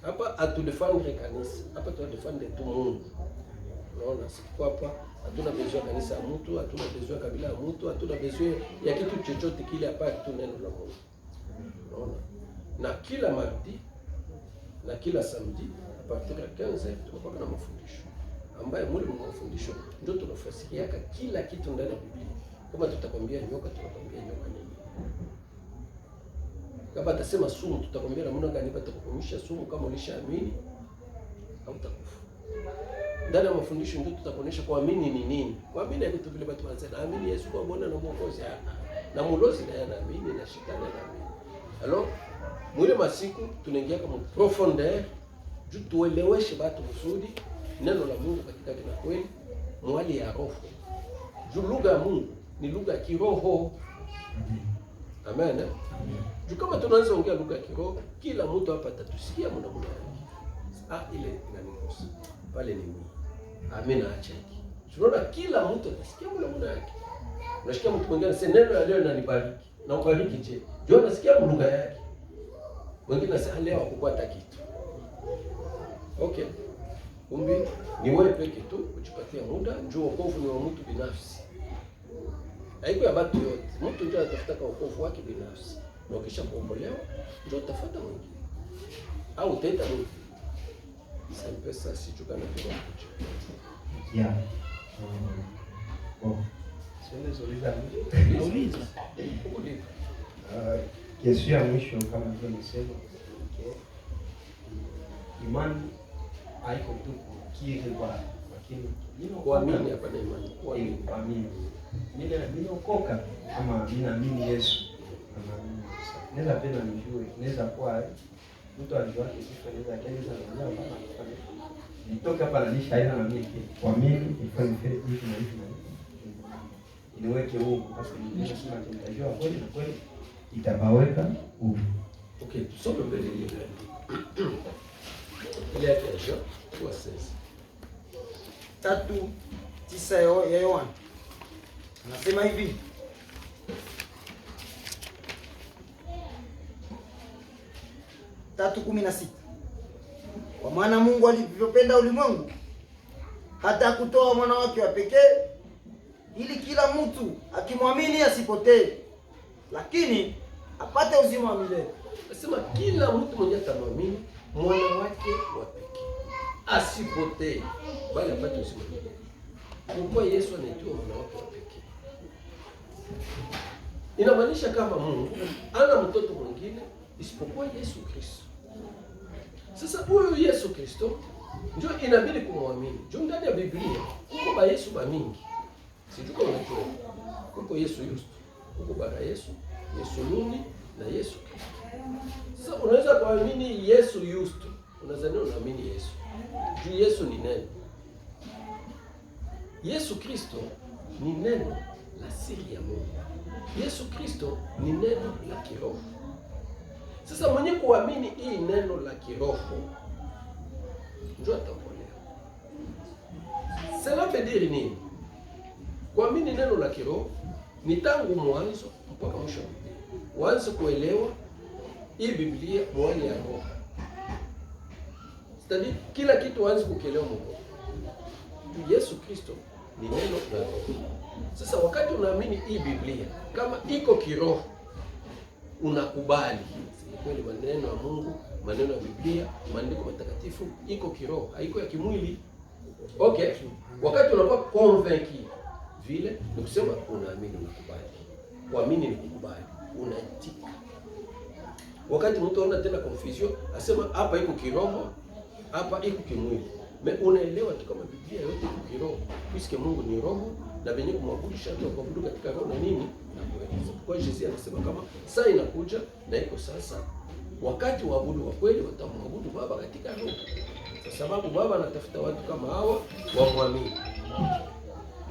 Hapa atudefendre kanisa. Hapa tunadefendre tu Mungu. Unaona siku hapa hatuna besoin kanisa ya mtu, hatuna besoin kabila ya mtu, hatuna besoin ya kitu chochote kile hapa tu neno la Mungu. Unaona? Na kila mardi na kila samedi a partir ya 15 tunakuwa na mafundisho. Ambaye mwili wa mafundisho ndio tunafasiria kila kitu ndani ya Biblia. Kama tutakwambia nyoka tunakwambia nyoka nini. Kama atasema sumu tutakwambia namna gani batakukumisha sumu kama ulishaamini au utakufa. Ndani ya mafundisho ndio tutakuonesha kuamini ni nini. Kuamini ni vitu vile watu wanasema naamini Yesu kwa Bwana na Mwokozi. Na mulozi naye anaamini na shetani anaamini. Alors, mwile masiku tunaingia kama profondeur juu tueleweshe watu kusudi neno la Mungu katika kina kweli mwali ya roho. Juu lugha ya Mungu ni lugha ya kiroho. Amen. Juu kama tunaanza ongea lugha ya kiroho, kila mtu hapa atatusikia mna yake. Ile inanikosa. Pale ni mimi. Amina acha hiki. Tunaona kila mtu atasikia mna yake. Unasikia mtu mwingine anasema neno la leo linanibariki. Na ubariki je? Juu unasikia lugha yake. Mwingine anasema leo hakupata kitu. Okay. Kumbi ni wewe peke tu ujipatia muda, njoo wokovu ni wa mtu binafsi. Haiko ya watu yote. Mtu ndio anatafuta wokovu wake binafsi. Na ukisha kuombolewa, ndio utafuata mwingine. Au utaita Mungu. Sasa pesa sichuka na kiroho. Yeah. Nauliza. Kesho ya mwisho kama vile nimesema, imani haiko tu kile kwa lakini kuamini hapa na imani. Kuamini. Mimi nimeokoka ama ninaamini Yesu. Naweza penda nijue, naweza kuwa mtu alijua kitu anaweza kaanza na baba. Nitoka hapa na nishaina na mimi kuamini ifanye hivi na hivi. Niweke Mungu basi nimesema nitajua kweli na kweli itabaweka huru. Okay, tusome mbele ile. Ile ya kesho kwa sasa. 3:9 ya Yohana. Anasema hivi. Tatu 16. Kwa maana Mungu alivyopenda ulimwengu hata kutoa mwana wake wa pekee ili kila mtu akimwamini asipotee lakini apate uzima wa milele. Nasema kila mtu mwenye atamwamini mwana wake wa pekee asipotee bali apate uzima wa milele. Kwa Yesu anaitwa mwana wake wa pekee. Inamaanisha kama Mungu ana mtoto mwingine isipokuwa Yesu Kristo. Sasa huyu Yesu Kristo ndio inabidi kumwamini. Juu ndani ya Biblia kuko ba Yesu ba mingi. Sijui kama unajua. Kuko Yesu Yusto, kuko bara Yesu, Yesu Nuni na Yesu Kristo. Sasa unaweza kuamini Yesu Yusto, unadhani unaamini Yesu. Juu Yesu ni neno. Yesu Kristo ni neno la siri ya Mungu. Yesu Kristo ni neno la kiroho. Sasa mwenye kuamini hii neno la kiroho ndio ataokolewa. Cela veut dire nini? Kuamini neno la kiroho ni tangu mwanzo mpaka mwisho. Uanze kuelewa hii Biblia mwali ya roho. Stadi kila kitu uanze kukielewa Mungu. Yesu Kristo ni neno la roho. Sasa wakati unaamini hii Biblia kama iko kiroho, unakubali kweli maneno ya Mungu, maneno ya Biblia, maandiko matakatifu iko kiroho, haiko ya kimwili. Okay. Wakati unakuwa convaincu vile ni kusema unaamini, unakubali. Kuamini ni kukubali, unaitika. Wakati mtu anaona tena confusion, asema hapa iko kiroho, hapa iko kimwili. Unaelewa tu kama Biblia yote iko kiroho, puisque Mungu ni roho na venye kumwabudu shatu kuabudu katika roho na nini na kweli. Kwa hiyo Yesu anasema kama saa inakuja na iko sasa, wakati waabudu wa kweli watamwabudu Baba katika roho. Kwa sababu Baba anatafuta watu kama hawa wamwamini.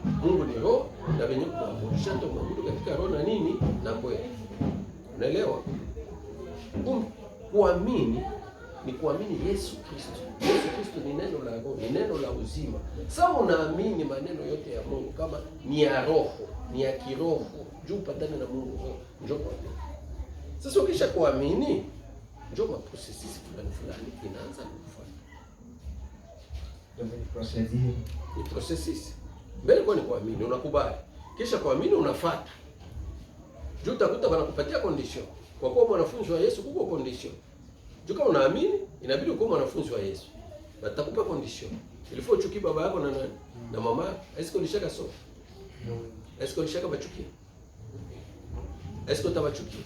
Mungu ni roho na venye kumwabudu shatu kuabudu katika roho na nini na kweli. Unaelewa? Kuamini ni kuamini Yesu Kristo. Yesu Kristo ni neno la roho, ni neno la uzima. Sasa unaamini maneno yote ya Mungu kama ni ya roho, ni ya kiroho, juu patane na Mungu roho, njoo kuamini. Sasa ukisha kuamini, njoo maprocesses fulani inaanza kufuata. Ni processes. Mbele kwa ni kuamini, unakubali. Kisha kuamini unafuata. Juu utakuta wanakupatia condition. Kwa kuwa mwanafunzi wa Yesu kuko condition. Juu kama unaamini, inabidi uwe mwanafunzi wa Yesu. Batakupa condition. Ilifo uchukie baba yako na nani? Na mama, est-ce que ulishaka so? Est-ce que ulishaka bachukie? Est-ce que utabachukie?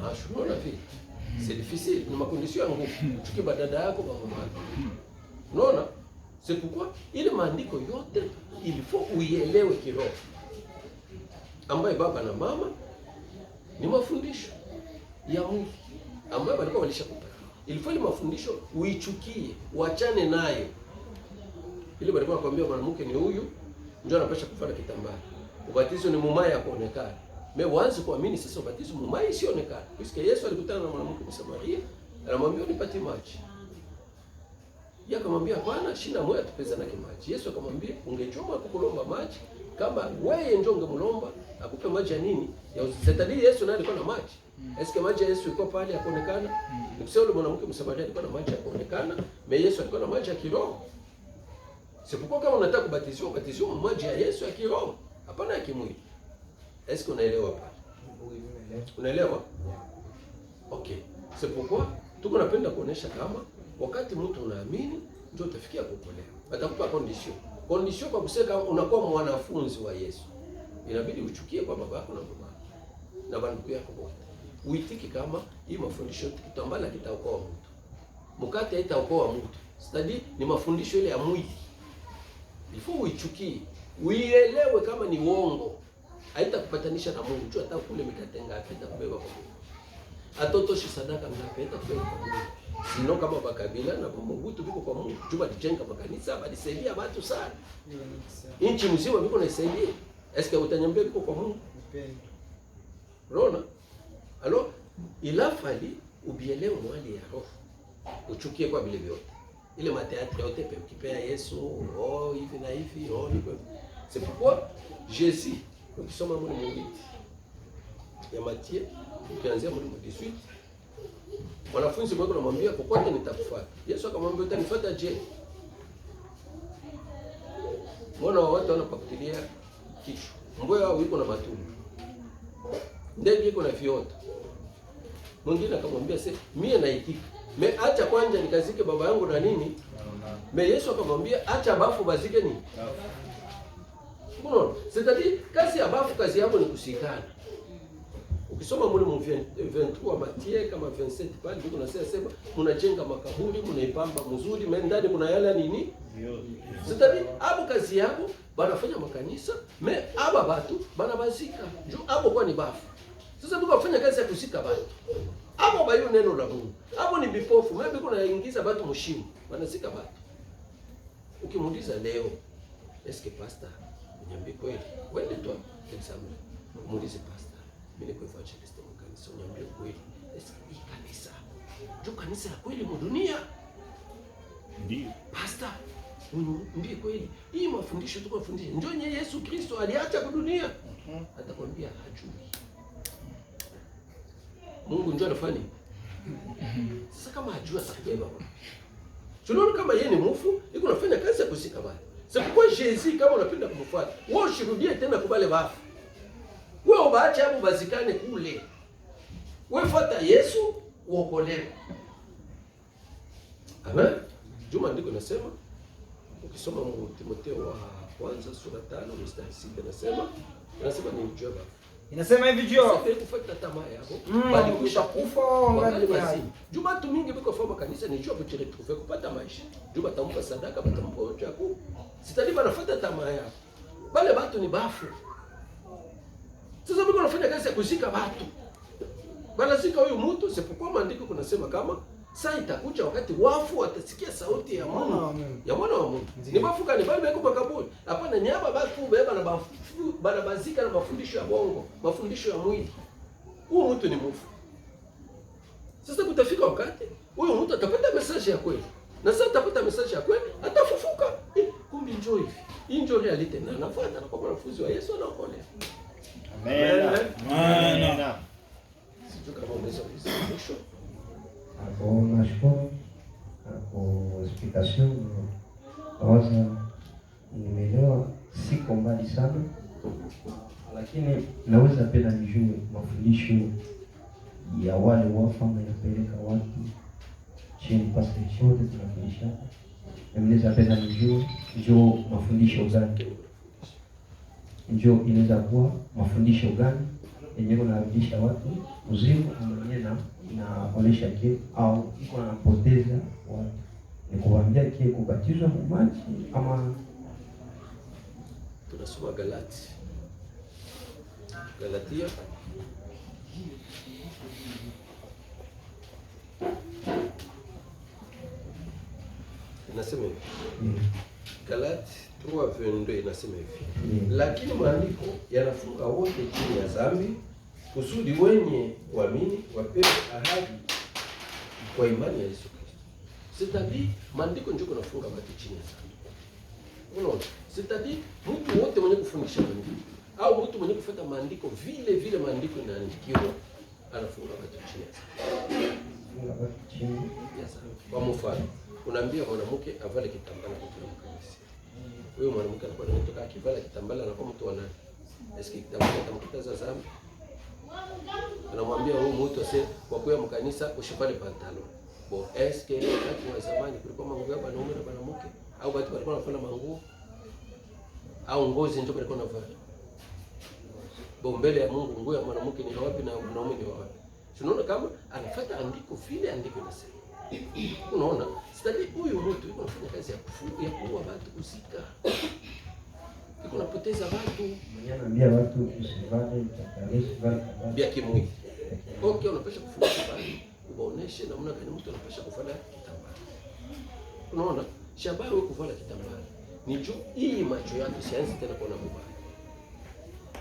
Ah, je vois la vie. C'est difficile, ni makondition yangu. Uchukie badada yako kwa mama yako. Unaona? C'est pourquoi ile maandiko yote ilifo uielewe kiroho. Ambaye baba na mama ni mafundisho ya Mungu ambayo walikuwa walishakupa. Ilifanya mafundisho uichukie, uachane nayo. Ile walikuwa wanakuambia mwanamke ni huyu, ndio anapaswa kufanya kitambaa. Ubatizo ni mumaya kuonekana. Uanze kuamini sasa ubatizo mumaya isionekana. Puisque Yesu alikutana na mwanamke wa Samaria, anamwambia unipatie maji. Yeye akamwambia Bwana, shina moja tupeza na maji. Yesu akamwambia ungechoma kukulomba maji, kama wewe ndio ungemlomba akupe maji ya nini? Ya uzetadi. Yesu naye alikuwa na maji. Eske maji ya Yesu ilikuwa pale yakuonekana? Nikisema yule mwanamke Msamaria alikuwa na maji yakuonekana, na Yesu alikuwa na maji ya kiroho. Sipokuwa kama unataka kubatizwa, ubatizwe maji ya Yesu ya kiroho, hapana ya kimwili. Eske unaelewa pale? Unaelewa? Okay. Sipokuwa tuko napenda kuonesha kama wakati mtu unaamini ndio utafikia kuokolewa. Atakupa condition. Condition kwa kusema unakuwa mwanafunzi wa Yesu. Inabidi uchukie kwa baba yako na mama yako na bandugu yako wote. Uitiki kama hii mafundisho kitambala kitaokoa mtu. Mkate haitaokoa mtu. Stadi ni mafundisho ile ya mwili. Before uichukie, uielewe kama ni uongo. Haitakupatanisha na Mungu. Hata kule mikate ngapi itakubeba kwa Mungu. Atotoshi sadaka ngapi itakubeba kwa Mungu. Sino kama bakabila na Mungu tu biko kwa Mungu. Juba lijenga makanisa, balisaidia watu sana. Inchi mzima biko naisaidia. Eske utanyambia biko kwa Mungu? Rona. Alors, il a fallu ubielewe mwali ya roho. Uchukie kwa vile vyote. Ile mateatri yote pe ukipea Yesu, oh hivi na hivi, oh ni. C'est pourquoi Jésus, ukisoma mwali mwingine ya Matthieu, ukianzia mwali 18, wanafunzi wake wanamwambia popote nitakufuata. Yesu akamwambia utanifuata je? Mbona watu wanapakutilia kichwa? Mbweha wao yuko na matumbo. Ndege yuko na viota. Mwingine akamwambia sasa mimi naitika. Acha kwanza nikazike baba yangu na nini? Yesu akamwambia acha bafu bazike nini? Unaona? C'est-à-dire kazi ya bafu, kazi yao ni kusikana. Ukisoma mule mu 23 Matthieu kama 27 pale ndiko nasema mnajenga makaburi, mnaipamba mzuri, ndani kuna yale nini? C'est-à-dire abo kazi yao banafanya makanisa, mais aba batu banabazika. Jo abo kwa ni bafu. Sasa tuko kufanya kazi ya kusika batu. Abo bayo neno la Mungu. Abo ni bipofu, maybe kuna ingiza batu mshimo, banasika batu. Ukimuuliza leo, est-ce que pastor niambie kweli? Wewe tu example. Muulize pastor, mimi niko evangelist wa kanisa, niambie kweli. Est-ce que hii kanisa ndio kanisa la kweli mu dunia? Ndio. Pastor, niambie kweli. Hii mafundisho tuko kufundisha ndio nye Yesu Kristo aliacha kwa dunia. Atakwambia hajui. Mungu ndio anafanya. Sasa kama hajui atakubeba. Tunaona kama yeye ni mfu, yuko anafanya kazi ya kusika bali. Sasa kwa Yesu kama unapenda kumfuata, wewe usirudie tena kubale bafu. Wewe ubaache hapo bazikane kule. Wewe fuata Yesu uokolewe. Amen. Juma ndiko nasema ukisoma mu Timotheo wa kwanza sura 5 mstari 6 nasema ni mjua bafu. Inasema hivi jio. Sasa kufuata tamaa yako, bali kushakufa wangali hai. Juma tu mingi biko forma kanisa ni jua kuchele tufe kupata maisha. Juma tampa sadaka, batampa wote yako. Sitali banafuata tamaa yako. Bale watu ni bafu. Sasa biko nafanya kazi ya kuzika watu. Banazika huyu mtu, sipokuwa maandiko kunasema kama saa itakuja wakati wafu watasikia sauti ya Mungu. Ya mwana wa Mungu. Ni bafu gani? Bali beko makaburi. Hapana, nyaba bafu beba na bafu, bana bazika na mafundisho ya bongo, mafundisho ya mwili. Huyu mtu ni mfu. Sasa kutafika wakati huyu mtu atapata message ya kweli. Na sasa atapata message ya kweli, atafufuka. Kumbe njoo hivi. Hii njoo reality na anafuata na kwa wanafunzi wa Yesu anaokolea. Amen. Amen. Sijui kama unaweza kuisema. Hapo nashukuru hapo explication nawaza nimeelewa, siko mbali sana, lakini naweza penda nijue mafundisho ya wale wafu ambao yanapeleka watu chini pasi chote tunafundisha. Naweza penda nijue njoo mafundisho gani, njoo inaweza kuwa mafundisho gani yenyewe narudisha watu uzima mwenyewe na inaonesha ke au iko anapoteza watu, ni kuambia ke kubatizwa maji ama. Tunasoma Galatia inasema hivi. Galatia 3:22 inasema hivi. Lakini maandiko yanafunga wote chini ya dhambi, kusudi wenye kuamini wapewe ahadi kwa imani ya Yesu Kristo. C'est-à-dire maandiko ndio kunafunga watu chini ya dhambi. Unaona? C'est-à-dire mtu wote mwenye kufundisha maandiko au mtu mwenye kufuata maandiko vile vile maandiko inaandikiwa anafunga watu chini ya dhambi. Funga watu chini ya dhambi. Kwa mfano, unaambia mwanamke avale kitambala kwa kanisa. Wewe mwanamke anakuwa anatoka akivala kitambala na kwa mtu ana eski kitambala tamkutaza dhambi. Anamwambia huyu mtu ase kwa kuya mkanisa ushivale pantalo. Bo eske wakati wa zamani kulikuwa manguo ya wanaume na wanawake au watu walikuwa wanafanya manguo au ngozi ndio walikuwa wanavaa. Bo mbele ya Mungu nguo ya mwanamke ni wapi na mwanaume ni wapi? Tunaona kama anafuata andiko vile andiko linasema. Unaona? Sitaki huyu mtu yuko anafanya kazi ya kufunga ya kuua watu kusika. Yuko anapoteza watu. mwenyewe anaambia watu usivale takarishi Bia kimwili. Okay, unapasha kufundisha bali ubaoneshe namna gani mtu anapasha kuvala kitambala. Unaona? Shabaha wewe kuvala kitambala. Ni juu hii macho yako sianze tena kuona mubaya.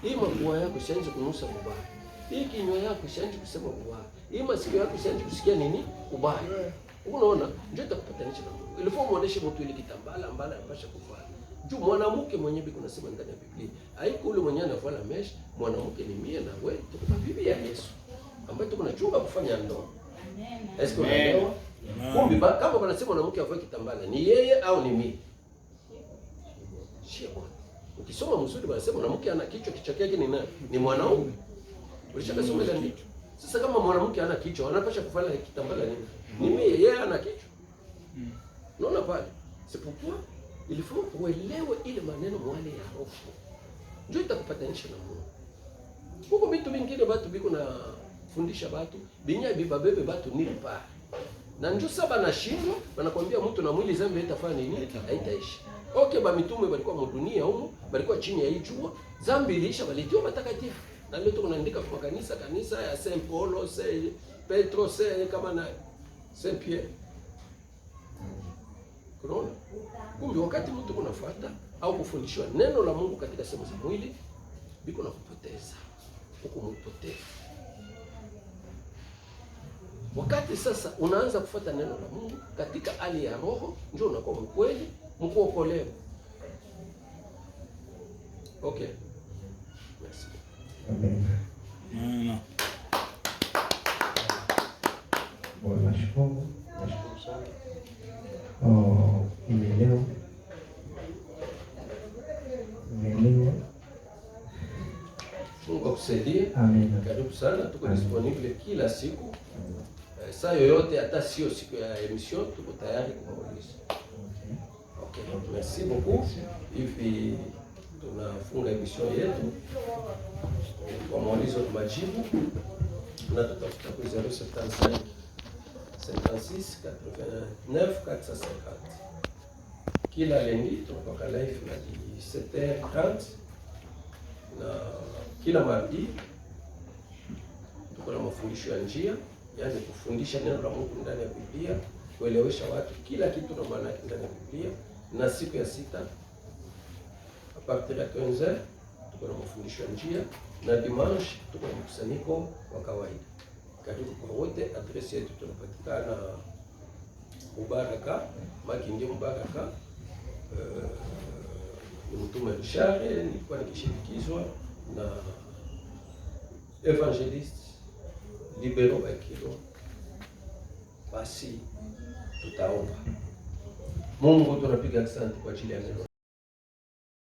Hii mapua yako sianze kunusa mubaya. Hii kinywa yako sianze kusema mubaya. Hii masikio yako sianze kusikia nini? Ubaya. Unaona? Ndio itakupatanisha na Mungu. Ilifaa muoneshe mtu ile kitambala ambalo anapasha kuvala. Juu mwanamke mwenyewe biko nasema ndani ya Biblia. Haiko ule mwenyewe anavala mesh, mwanamke ni mie na wewe. Tuko bibi ya Yesu. Ambaye tuko nachunga kufanya ndoa. Amen. Esko unaelewa? Kumbe kama wanasema mwanamke avae kitambala, ni yeye au ni mimi? Sio bwana. Ukisoma mzuri wanasema mwanamke ana kichwa, kichwa chake ni nani? Ni mwanaume. Ulishakasoma ile ndicho. Sasa kama mwanamke ana kichwa, anapasha kuvala kitambala nini? Ni mimi, yeye ana kichwa. Unaona pale? Sipokuwa ilifaa uelewe ile maneno mwale ya roho. ndio itakupatanisha na Mungu. Huko vitu vingine batu biko na fundisha batu binya bibabebe batu nilipa. Na ndio saba na shindwa wanakuambia mtu na mwili zambi itafanya nini? Haitaishi. Okay, ba mitume walikuwa mdunia huko, walikuwa chini ya hii jua, zambi ilisha walitiwa matakatifu. Na leo tuko naandika kwa kanisa ya Saint Paulo, Saint Petro, Saint kama na Saint Pierre. Unaona? Kumbe wakati mtu kunafuata au kufundishwa neno la Mungu katika sehemu za mwili, biko na kupoteza. Huko mpoteza. Wakati sasa unaanza kufuata neno la Mungu katika hali ya roho, ndio unakuwa mkweli, mkuokolewa. Okay. Merci. Amen. Bwana nashukuru sana. Nimeelewa. Mungu akusaidie. Amen. Karibu sana, tuko disponible kila siku. Saa yoyote, hata sio siku ya emission, tuko tayari kuwauliza. Okay, merci beaucoup. Hivi tunafunga emission yetu kwa maulizo na majibu. Tunatafuta kwa 075 56 89 450. Kila lendi tunakuwa live na 17h30 na kila mardi tuko na mafundisho ya njia, yaani kufundisha neno la Mungu ndani ya Biblia, kuelewesha watu kila kitu na maana yake ndani ya Biblia. Na siku ya sita a partir ya 15h tuko na mafundisho ya njia, na dimanche tuko na mkusanyiko wa kawaida. Karibu kwa wote. Adresi yetu tunapatikana Mubaraka, Makindi Mubaraka. Mtume Richard nilikuwa nikishirikizwa na Evangelist Libero Bakilo. Basi tutaomba. Mungu tunapiga asante kwa ajili ya neno.